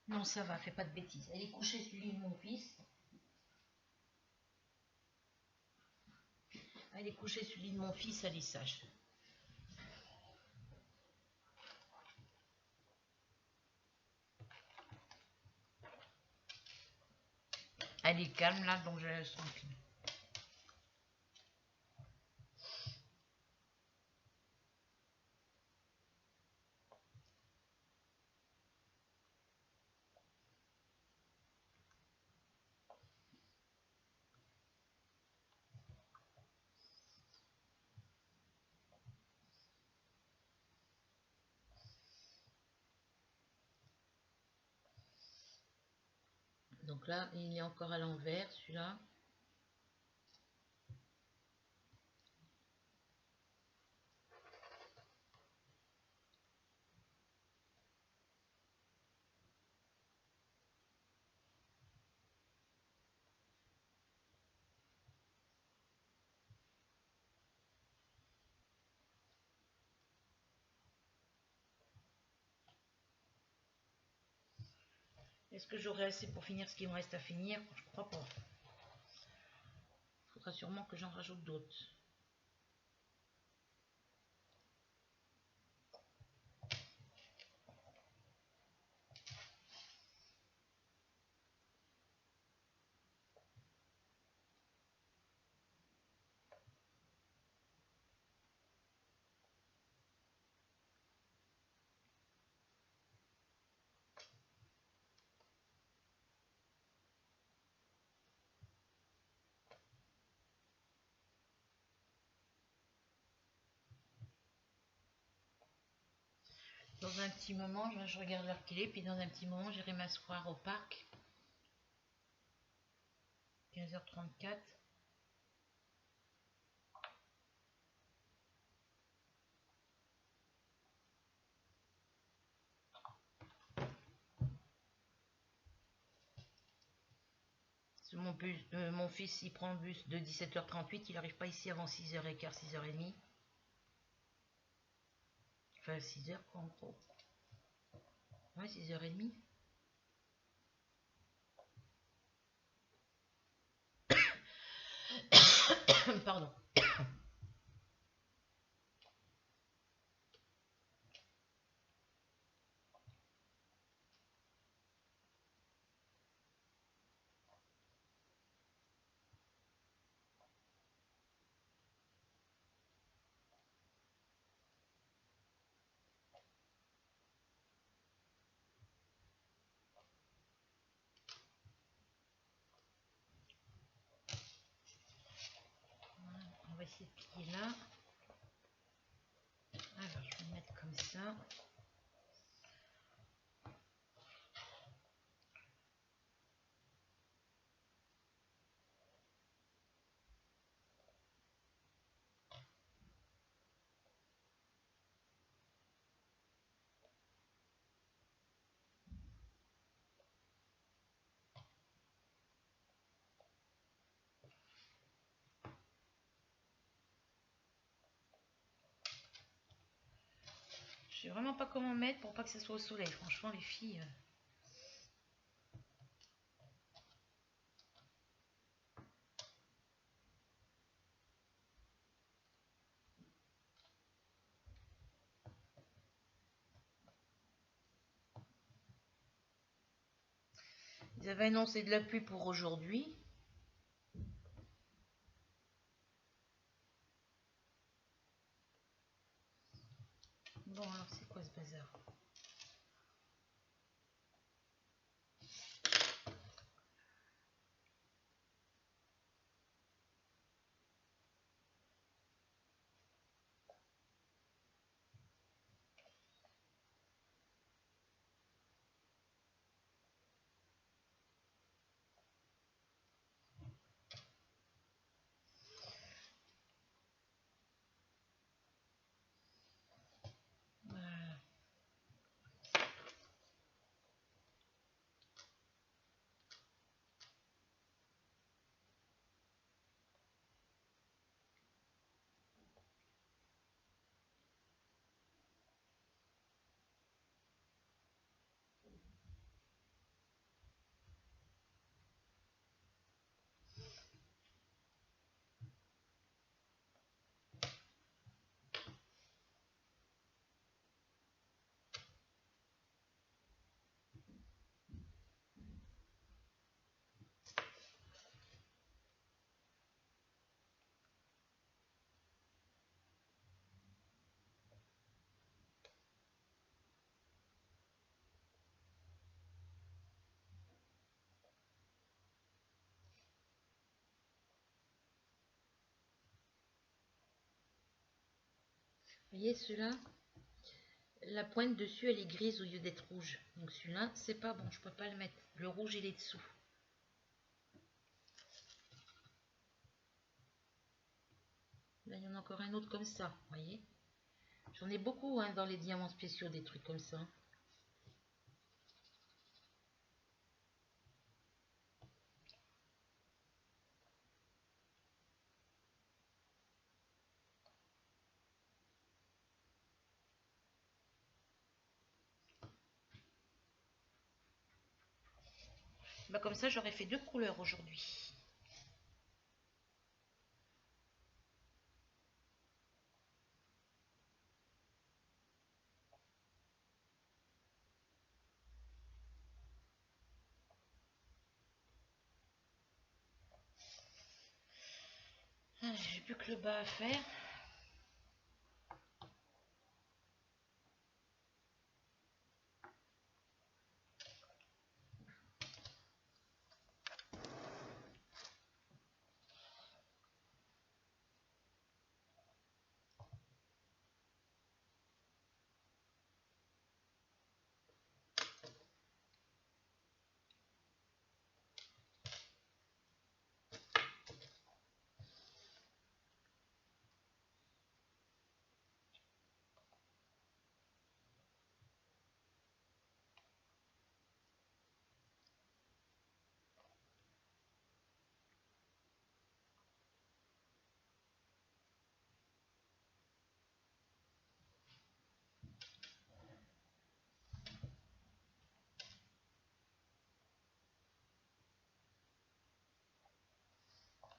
Non, ça va, fais pas de bêtises. Elle est couchée sur le lit de mon fils. Elle est couchée sur le lit de mon fils, elle est sage. Elle est calme là, donc je la laisse tranquille. Donc là, il est encore à l'envers, celui-là. Est-ce que j'aurai assez pour finir ce qu'il me reste à finir? Je crois pas. Il faudra sûrement que j'en rajoute d'autres. Dans un petit moment, je regarde l'heure qu'il est, puis dans un petit moment, j'irai m'asseoir au parc. 15h34. Mon fils, il prend le bus de 17h38, il n'arrive pas ici avant 6h15, 6h30. Enfin, 6h quoi, en gros. Ouais, 6h30. Pardon. On va essayer de plier là. Alors, je vais le mettre comme ça. Je sais vraiment pas comment mettre pour pas que ça soit au soleil. Franchement, les filles... Ils avaient annoncé de la pluie pour aujourd'hui. Bon, alors c'est quoi ce bazar? Voilà. Vous voyez celui-là, la pointe dessus elle est grise au lieu d'être rouge. Donc celui-là c'est pas bon, je peux pas le mettre. Le rouge il est dessous. Là il y en a encore un autre comme ça, vous voyez. J'en ai beaucoup hein, dans les diamants spéciaux, des trucs comme ça. Bah, comme ça j'aurais fait 2 couleurs aujourd'hui. Ah, j'ai plus que le bas à faire.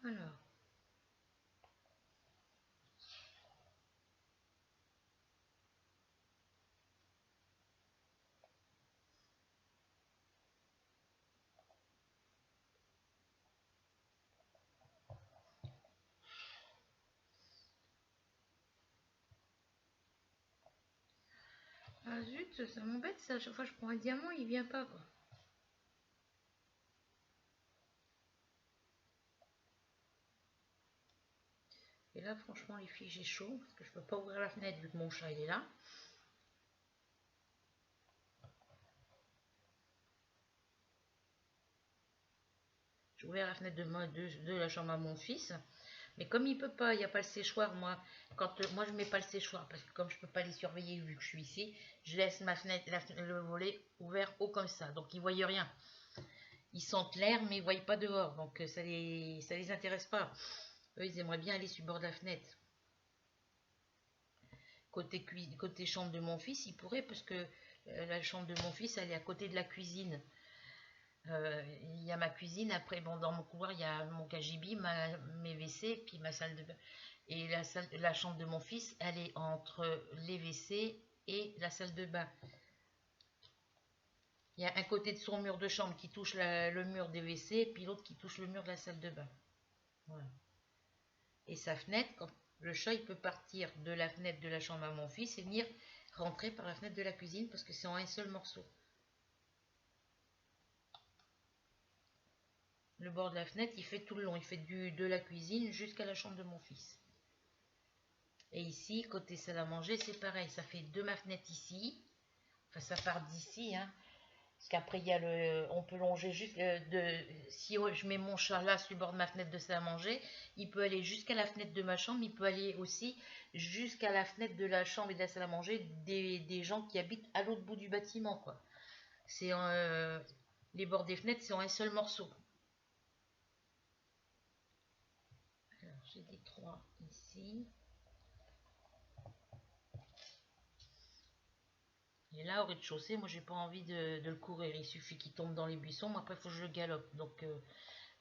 Alors, ah zut, ça m'embête ça. À chaque fois que je prends un diamant, il vient pas quoi. Et là, franchement, les filles, j'ai chaud parce que je peux pas ouvrir la fenêtre vu que mon chat il est là. J'ai ouvert la fenêtre de la chambre à mon fils. Mais comme il peut pas, il n'y a pas le séchoir, moi, moi je mets pas le séchoir parce que comme je peux pas les surveiller vu que je suis ici, je laisse ma fenêtre, le volet ouvert haut comme ça. Donc ils voient rien. Ils sentent l'air mais ils voient pas dehors. Donc ça les intéresse pas. Eux, ils aimeraient bien aller sur le bord de la fenêtre. Côté chambre de mon fils, ils pourraient parce que la chambre de mon fils, elle est à côté de la cuisine. Il y a ma cuisine, après bon, dans mon couloir il y a mon KGB, mes WC, puis ma salle de bain. Et la chambre de mon fils, elle est entre les WC et la salle de bain. Il y a un côté de son mur de chambre qui touche le mur des WC, et puis l'autre qui touche le mur de la salle de bain. Voilà. Et sa fenêtre, quand le chat il peut partir de la fenêtre de la chambre à mon fils et venir rentrer par la fenêtre de la cuisine parce que c'est en un seul morceau. Le bord de la fenêtre, il fait tout le long. Il fait de la cuisine jusqu'à la chambre de mon fils. Et ici, côté salle à manger, c'est pareil. Ça fait de ma fenêtre ici. Enfin, ça part d'ici, hein. Parce qu'après, il y a on peut longer juste si je mets mon chat là sur le bord de ma fenêtre de salle à manger, il peut aller jusqu'à la fenêtre de ma chambre. Il peut aller aussi jusqu'à la fenêtre de la chambre et de la salle à manger des gens qui habitent à l'autre bout du bâtiment, quoi. C'est les bords des fenêtres, c'est en un seul morceau. Alors, j'ai des 3 ici. Et là, au rez-de-chaussée, moi, j'ai pas envie de le courir. Il suffit qu'il tombe dans les buissons. Moi, après, il faut que je le galope. Donc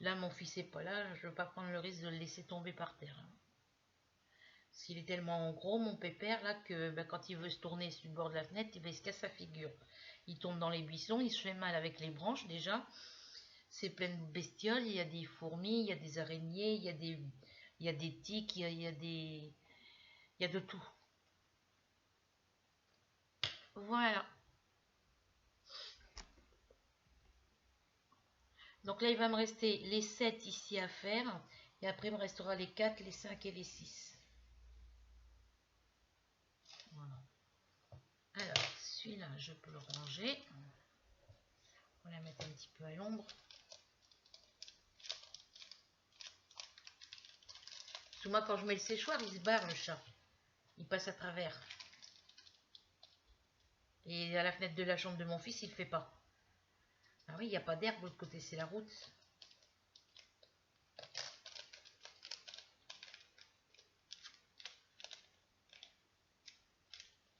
là, mon fils n'est pas là. Je ne veux pas prendre le risque de le laisser tomber par terre. S'il est tellement gros, mon pépère, là, que quand il veut se tourner sur le bord de la fenêtre, il se casse sa figure. Il tombe dans les buissons. Il se fait mal avec les branches, déjà. C'est plein de bestioles. Il y a des fourmis, il y a des araignées, il y a des tiques, il y a de tout. Voilà. Donc là, il va me rester les 7 ici à faire. Et après, il me restera les 4, les 5 et les 6. Voilà. Alors, celui-là, je peux le ranger. On va la mettre un petit peu à l'ombre. Parce que moi, quand je mets le séchoir, il se barre, le chat. Il passe à travers. Et à la fenêtre de la chambre de mon fils, il ne le fait pas. Ah oui, il n'y a pas d'air de l'autre côté, c'est la route.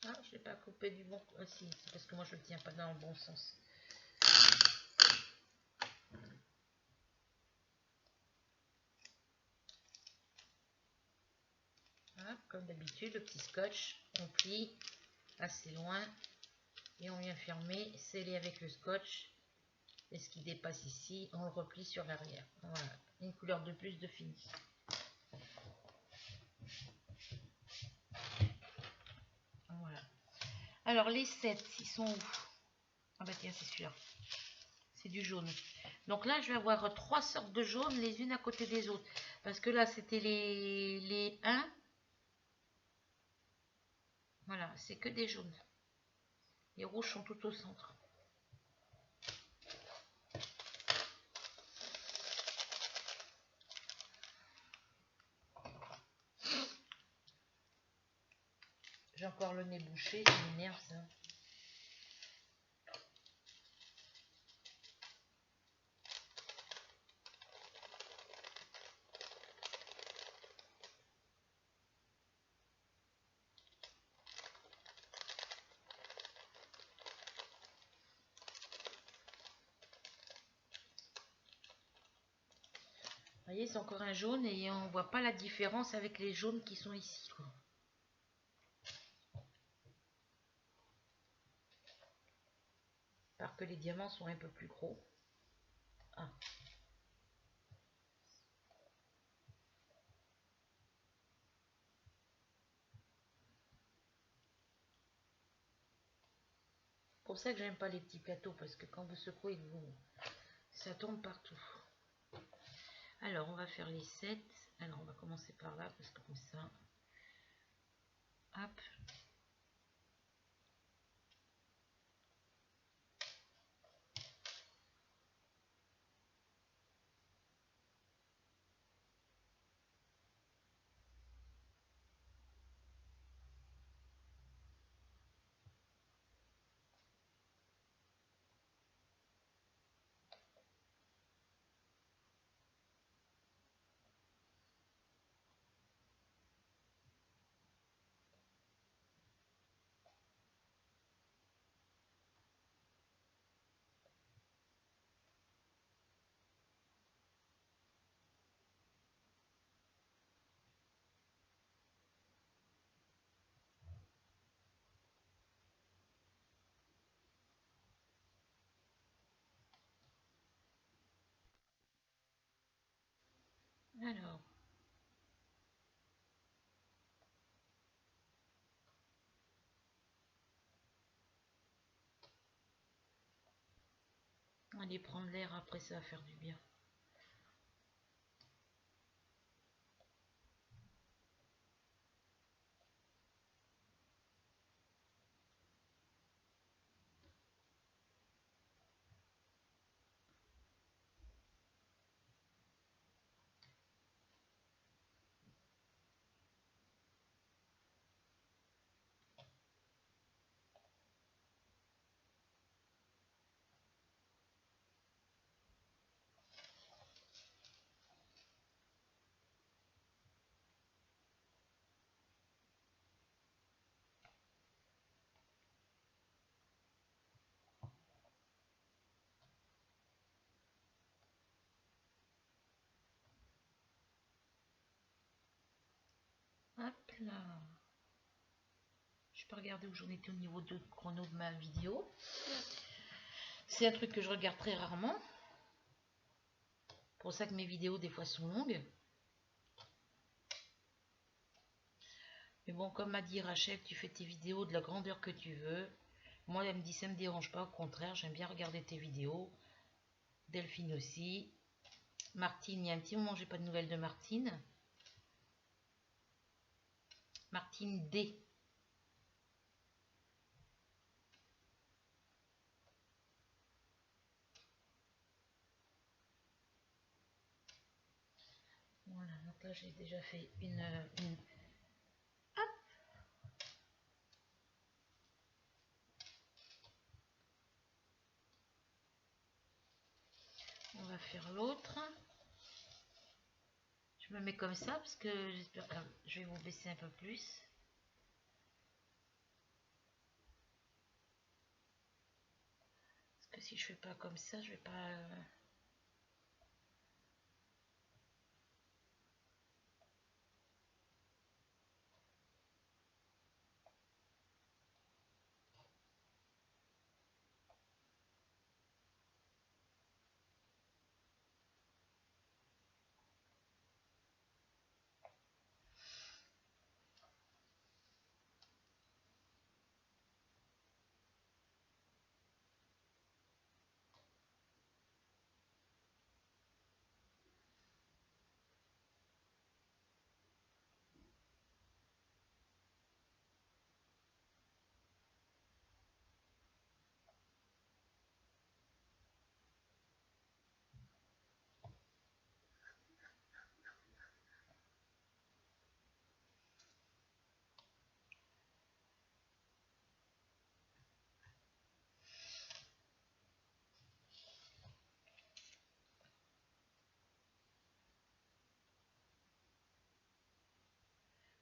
Ah, je ne l'ai pas coupé du bon... Ah si, c'est parce que moi, je ne le tiens pas dans le bon sens. Ah, comme d'habitude, le petit scotch, on plie assez loin. Et on vient fermer, sceller avec le scotch. Et ce qui dépasse ici, on le replie sur l'arrière. Voilà, une couleur de plus de fini. Voilà. Alors les 7, ils sont où? Ah bah tiens, c'est celui-là. C'est du jaune. Donc là, je vais avoir 3 sortes de jaune, les unes à côté des autres. Parce que là, c'était les 1. Voilà, c'est que des jaunes. Les rouges sont tout au centre. J'ai encore le nez bouché, ça m'énerve ça. Vous voyez, c'est encore un jaune et on voit pas la différence avec les jaunes qui sont ici, quoi. Parce que les diamants sont un peu plus gros. Ah. C'est pour ça que j'aime pas les petits plateaux, parce que quand vous secouez, ça tombe partout. Alors, on va faire les 7. Alors, on va commencer par là, parce que comme ça... Hop. Alors, aller prendre l'air, après ça va faire du bien. Hop là. Je peux regarder où j'en étais au niveau de chrono de ma vidéo. C'est un truc que je regarde très rarement. Pour ça que mes vidéos des fois sont longues. Mais bon, comme m'a dit Rachel, tu fais tes vidéos de la grandeur que tu veux. Moi, elle me dit ça me dérange pas, au contraire, j'aime bien regarder tes vidéos. Delphine aussi. Martine, il y a un petit moment, j'ai pas de nouvelles de Martine. Martine D. Voilà, donc là j'ai déjà fait une. Hop. On va faire l'autre. Je me mets comme ça parce que j'espère que je vais vous baisser un peu plus. Parce que si je fais pas comme ça, je vais pas.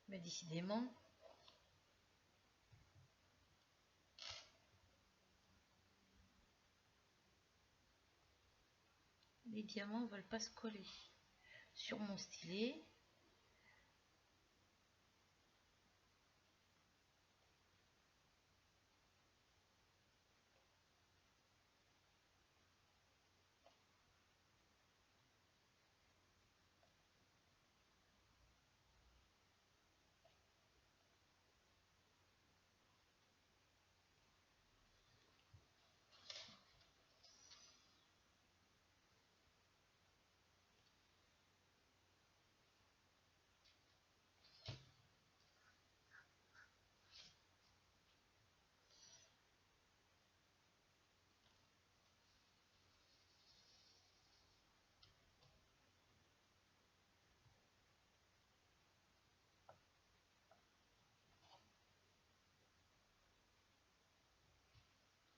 Mais décidément, les diamants ne veulent pas se coller sur mon stylet.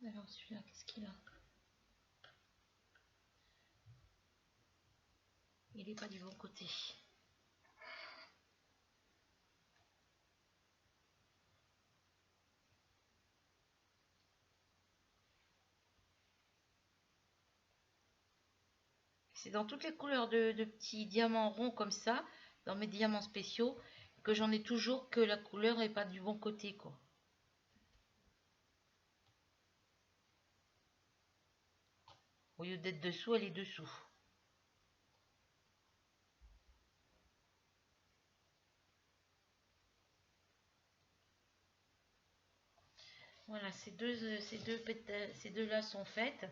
Alors celui-là, qu'est-ce qu'il a? Il n'est pas du bon côté. C'est dans toutes les couleurs de petits diamants ronds comme ça, dans mes diamants spéciaux, que j'en ai toujours que la couleur n'est pas du bon côté, quoi. Au lieu d'être dessous, elle est dessous. Voilà, ces deux là sont faites.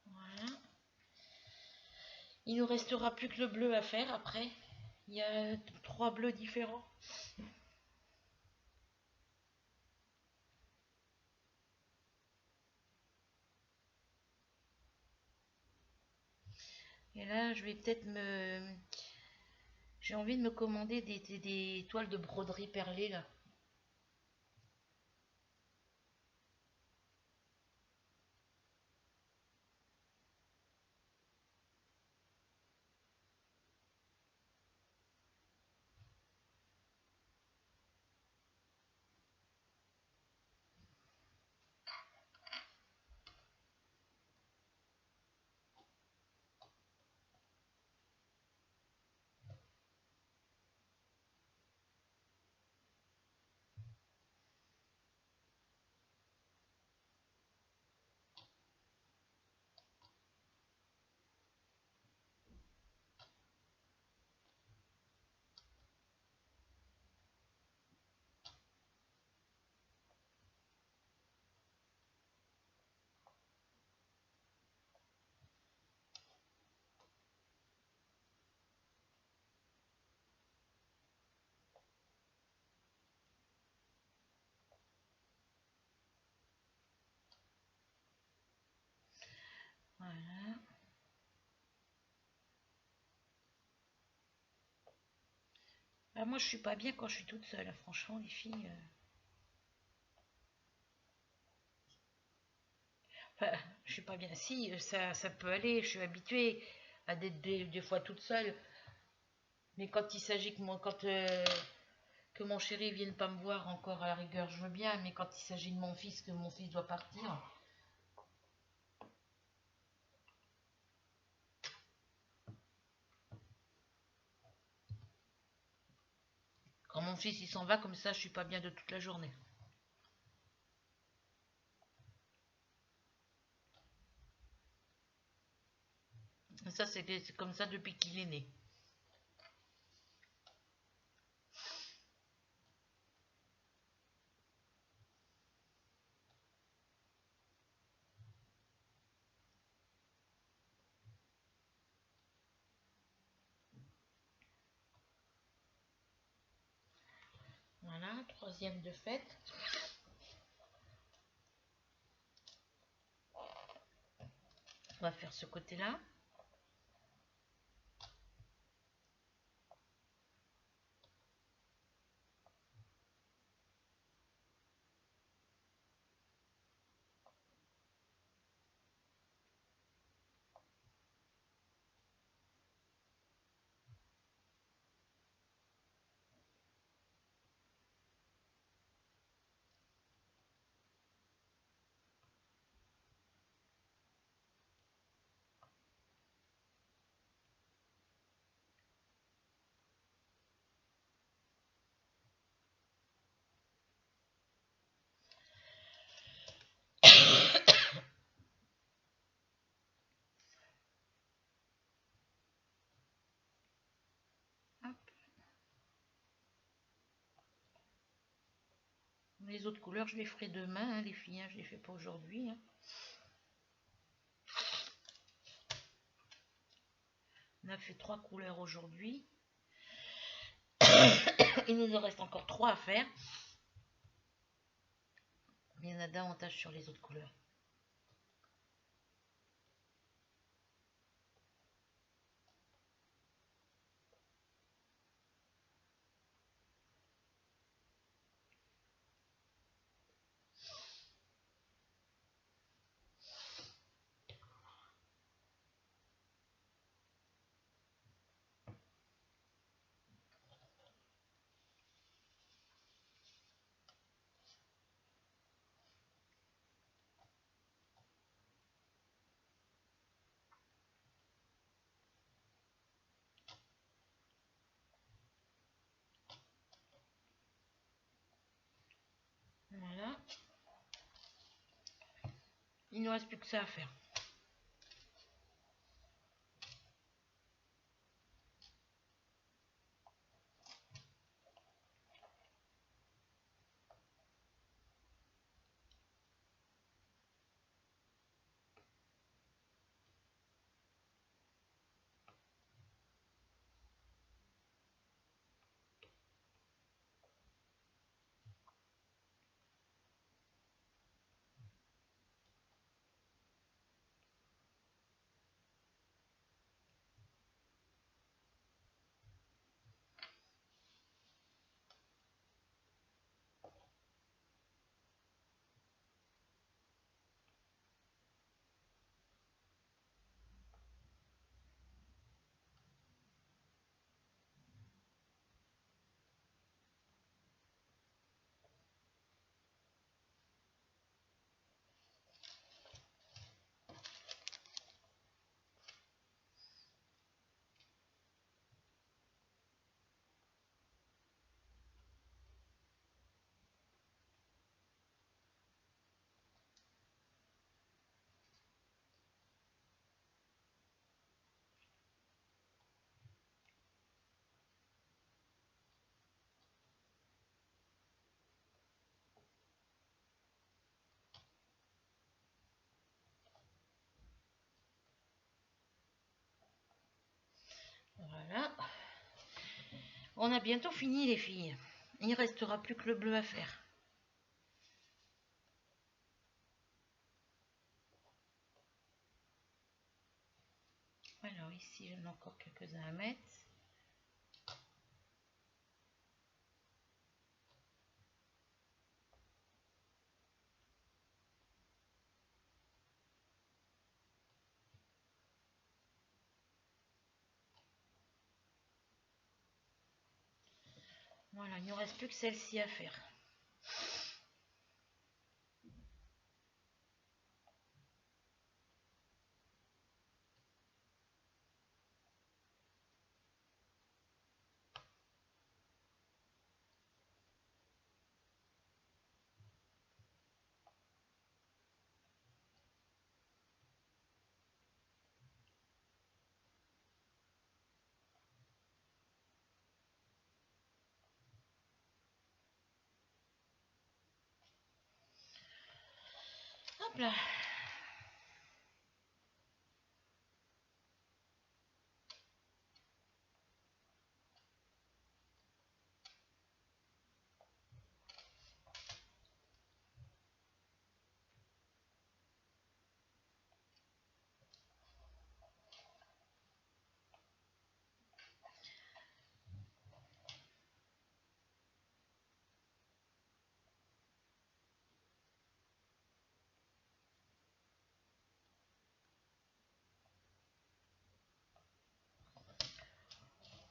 Voilà. Il nous restera plus que le bleu à faire après. Il y a 3 bleus différents. Et là, je vais peut-être me... J'ai envie de me commander des toiles de broderie perlées là. Voilà. Ah, moi, je suis pas bien quand je suis toute seule. Franchement, les filles. Enfin, je suis pas bien. Si, ça peut aller. Je suis habituée à d'être des fois toute seule. Mais quand il s'agit que mon chéri vienne pas me voir encore à la rigueur, je veux bien. Mais quand il s'agit de mon fils, que mon fils doit partir. Quand mon fils il s'en va comme ça, je suis pas bien de toute la journée. Et ça, c'est comme ça depuis qu'il est né. Voilà, troisième de fête. On va faire ce côté-là. Hop. Les autres couleurs, je les ferai demain, hein, les filles. Hein, je les fais pas aujourd'hui. Hein. On a fait 3 couleurs aujourd'hui. Il nous en reste encore 3 à faire. Mais il y en a davantage sur les autres couleurs. Il ne reste plus que ça à faire. Voilà. On a bientôt fini les filles. Il ne restera plus que le bleu à faire. Alors ici j'en ai encore quelques-uns à mettre. Voilà, il ne reste plus que celle-ci à faire. Hop là.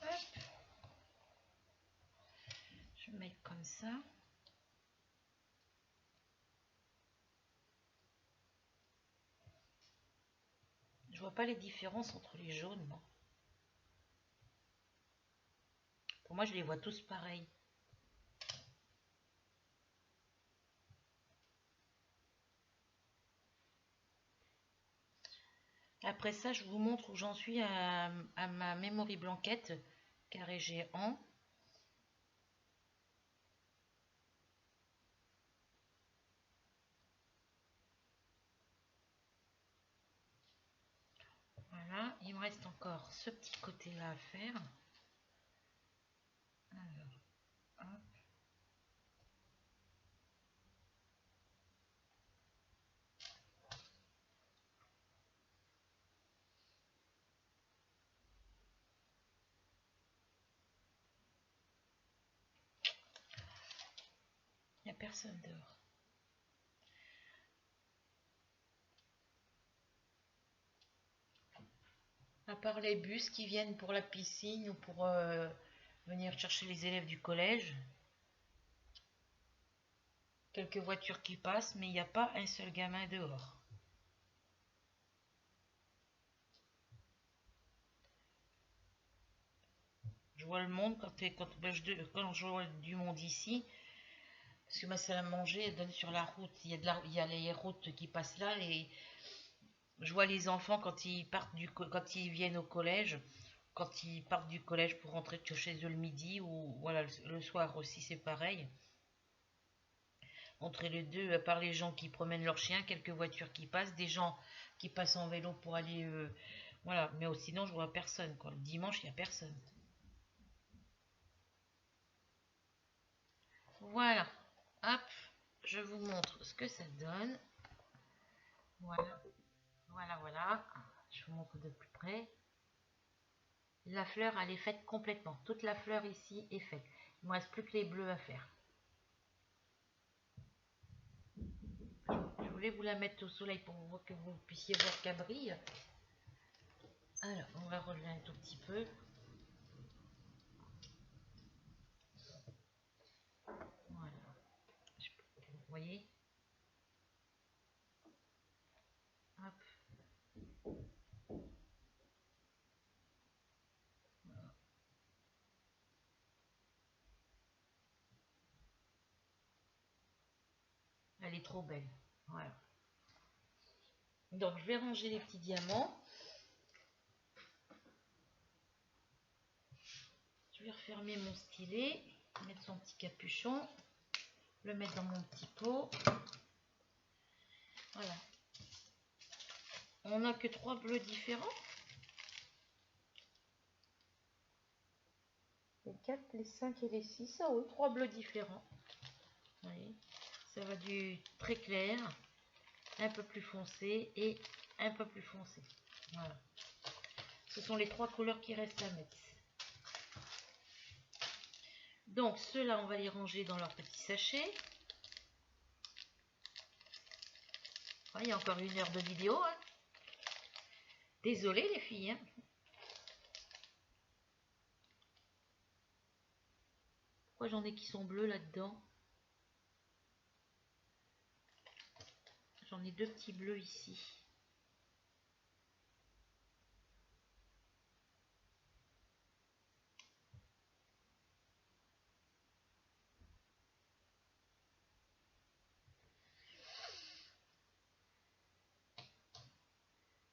Hop. Je vais mettre comme ça. Je vois pas les différences entre les jaunes, moi. Pour moi, je les vois tous pareils. Après ça, je vous montre où j'en suis à ma memory blanquette carré géant. Voilà, il me reste encore ce petit côté-là à faire. Alors, hop. Il n'y a personne dehors. À part les bus qui viennent pour la piscine ou pour venir chercher les élèves du collège. Quelques voitures qui passent, mais il n'y a pas un seul gamin dehors. Je vois le monde quand je vois du monde ici. Parce que ma salle à manger, elle donne sur la route. Il y a les routes qui passent là et je vois les enfants quand ils partent quand ils viennent au collège, quand ils partent du collège pour rentrer chez eux le midi ou voilà le soir aussi c'est pareil. Entre les deux, à part les gens qui promènent leurs chiens, quelques voitures qui passent, des gens qui passent en vélo pour aller voilà, mais sinon je vois personne quoi. Le dimanche il n'y a personne. Voilà, hop, je vous montre ce que ça donne. Voilà, voilà. Je vous montre de plus près. La fleur, elle est faite complètement. Toute la fleur ici est faite. Il ne me reste plus que les bleus à faire. Je voulais vous la mettre au soleil pour que vous puissiez voir qu'elle brille. Alors, on va relever un tout petit peu. Voilà. Vous voyez? Hop. Voilà. Elle est trop belle. Voilà. Donc, je vais ranger les petits diamants. Je vais refermer mon stylet, mettre son petit capuchon, le mettre dans mon petit pot. Voilà. On n'a que 3 bleus différents. Les 4, les 5 et les 6. Ah oui, 3 bleus différents. Vous voyez, ça va du très clair, un peu plus foncé et un peu plus foncé. Voilà. Ce sont les 3 couleurs qui restent à mettre. Donc ceux-là, on va les ranger dans leur petit sachet. Ah, il y a encore 1 heure de vidéo. Hein. Désolée les filles. Hein. Pourquoi j'en ai qui sont bleus là-dedans? J'en ai 2 petits bleus ici.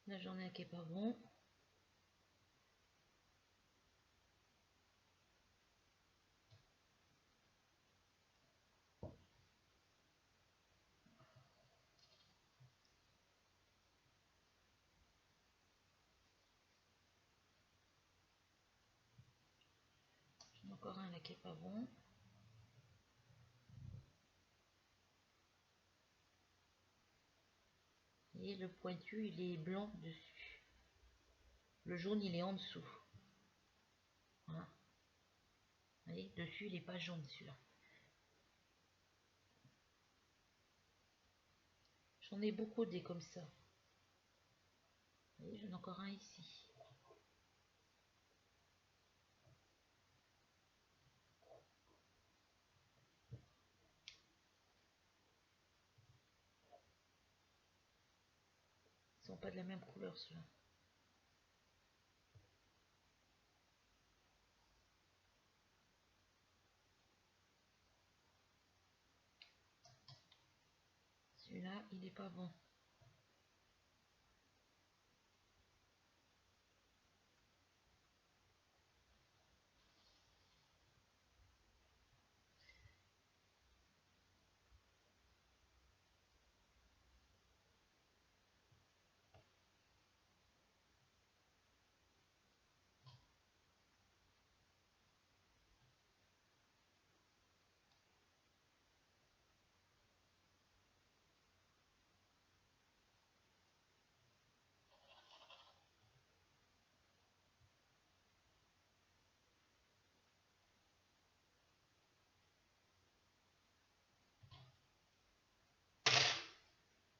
Là, j'en ai un qui est pas bon. J'en ai encore un là qui est pas bon. Et le pointu, il est blanc dessus. Le jaune, il est en dessous. Voilà. Vous voyez, dessus, il n'est pas jaune celui-là. J'en ai beaucoup des comme ça. Vous voyez, j'en ai encore un ici. Ils sont pas de la même couleur ceux-là. Celui-là, il n'est pas bon.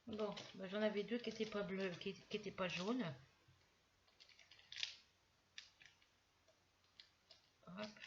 Bon, bah, j'en avais 2 qui n'étaient pas bleus, qui étaient pas jaunes. Hop.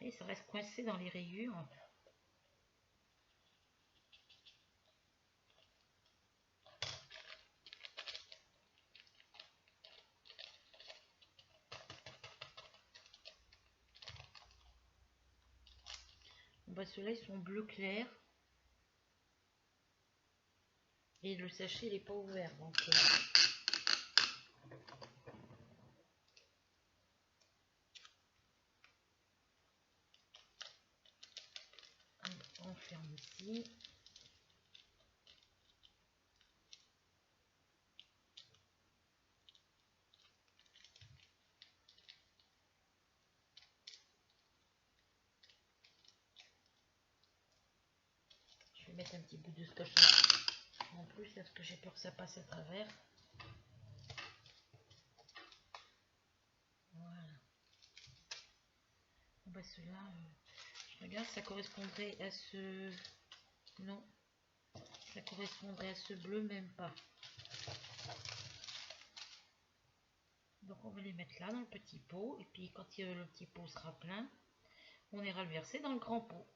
Et ça reste coincé dans les rayures. Bah, ceux-là, ils sont bleu clair. Et le sachet, il n'est pas ouvert. Donc, on ferme ici. Je vais mettre un petit bout de scotch en plus parce que j'ai peur que ça passe à travers. Voilà. Bah, ceux-là, je regarde, ça correspondrait à ce... Non, ça correspondrait à ce bleu, même pas. Donc on va les mettre là dans le petit pot. Et puis quand le petit pot sera plein, on ira le verser dans le grand pot.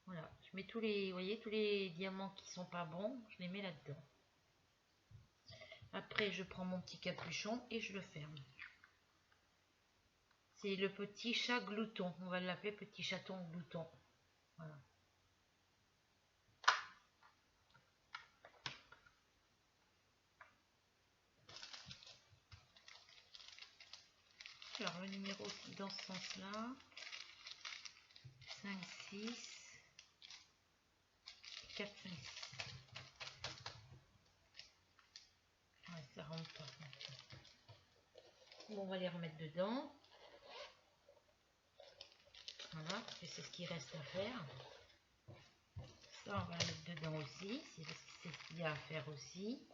Voilà, je mets tous les, vous voyez, tous les diamants qui sont pas bons, je les mets là-dedans. Après, je prends mon petit capuchon et je le ferme. C'est le petit chat glouton. On va l'appeler petit chaton glouton. Voilà. Alors, le numéro dans ce sens-là. 5, 6, 4, 5, 6. Ouais, ça rentre pas. Bon, on va les remettre dedans. Voilà, et c'est ce qui reste à faire. Ça, on va le mettre dedans aussi. C'est ce qu'il y a à faire aussi.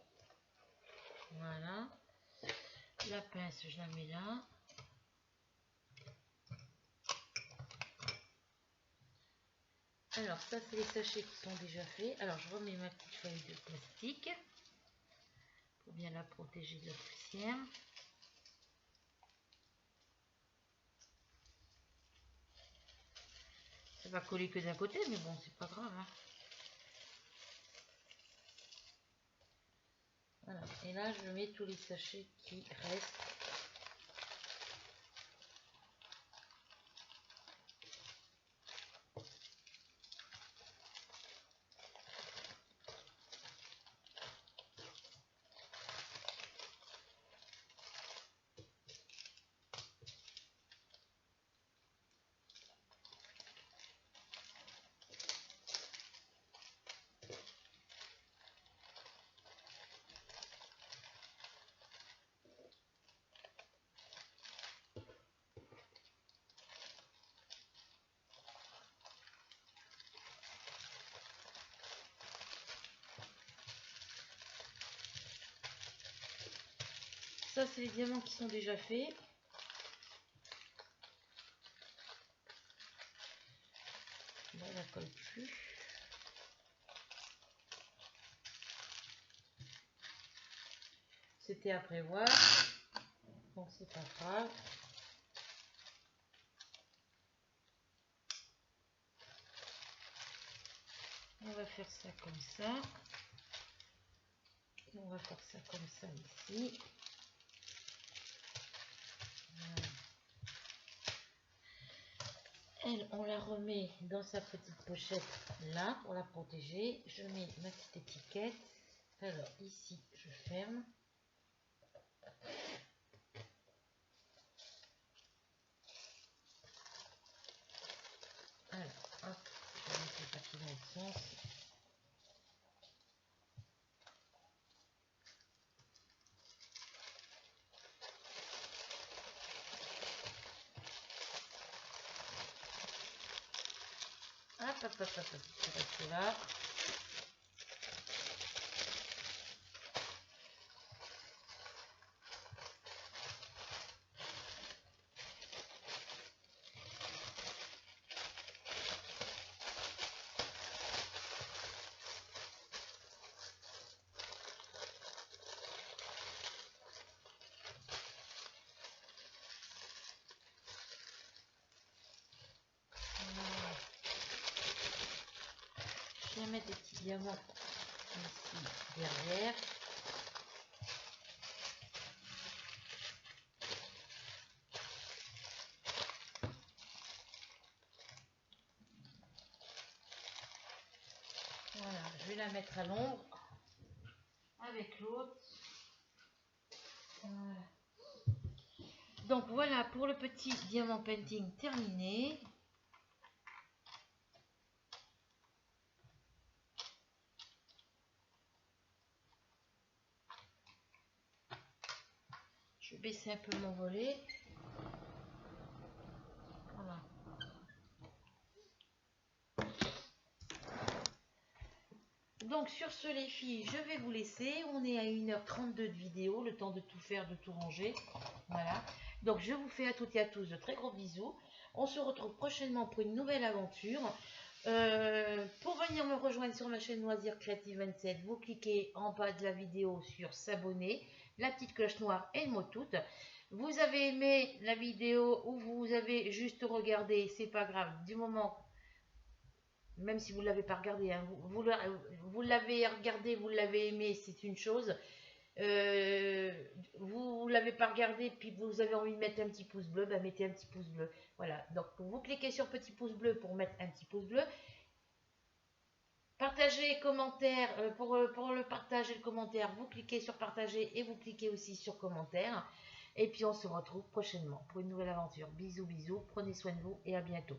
Voilà. La pince, je la mets là. Alors, ça, c'est les sachets qui sont déjà faits. Alors, je remets ma petite feuille de plastique pour bien la protéger de la poussière. Ça va coller que d'un côté, mais bon, c'est pas grave. Hein. Voilà. Et là, je mets tous les sachets qui restent. Ça, c'est les diamants qui sont déjà faits. Là, elle ne colle plus. C'était à prévoir. Donc, c'est pas grave. On va faire ça comme ça. Et on va faire ça comme ça ici. Voilà. Elle, on la remet dans sa petite pochette là pour la protéger. Je mets ma petite étiquette. Alors ici, je ferme. Alors, hop, je vais mettre le papier dans le sens. Hop, je reste là. diamant ici derrière. Voilà, je vais la mettre à l'ombre avec l'autre. Voilà. Donc voilà pour le petit diamant painting terminé. Je vais baisser un peu mon volet. Voilà. Donc sur ce les filles, je vais vous laisser. On est à 1h32 de vidéo, le temps de tout faire, de tout ranger. Voilà. Donc je vous fais à toutes et à tous de très gros bisous. On se retrouve prochainement pour une nouvelle aventure. Pour venir me rejoindre sur ma chaîne Loisirs Créative 27, vous cliquez en bas de la vidéo sur s'abonner, la petite cloche noire et le mot tout. Vous avez aimé la vidéo ou vous avez juste regardé, c'est pas grave, du moment, même si vous ne l'avez pas regardé, hein, vous l'avez regardé, vous l'avez aimé, c'est une chose. Vous ne l'avez pas regardé, puis vous avez envie de mettre un petit pouce bleu, bah mettez un petit pouce bleu. Voilà, donc vous cliquez sur petit pouce bleu pour mettre un petit pouce bleu. Partagez, commentaire, pour le partage et le commentaire, vous cliquez sur partager et vous cliquez aussi sur commentaire. Et puis on se retrouve prochainement pour une nouvelle aventure. Bisous, bisous, prenez soin de vous et à bientôt.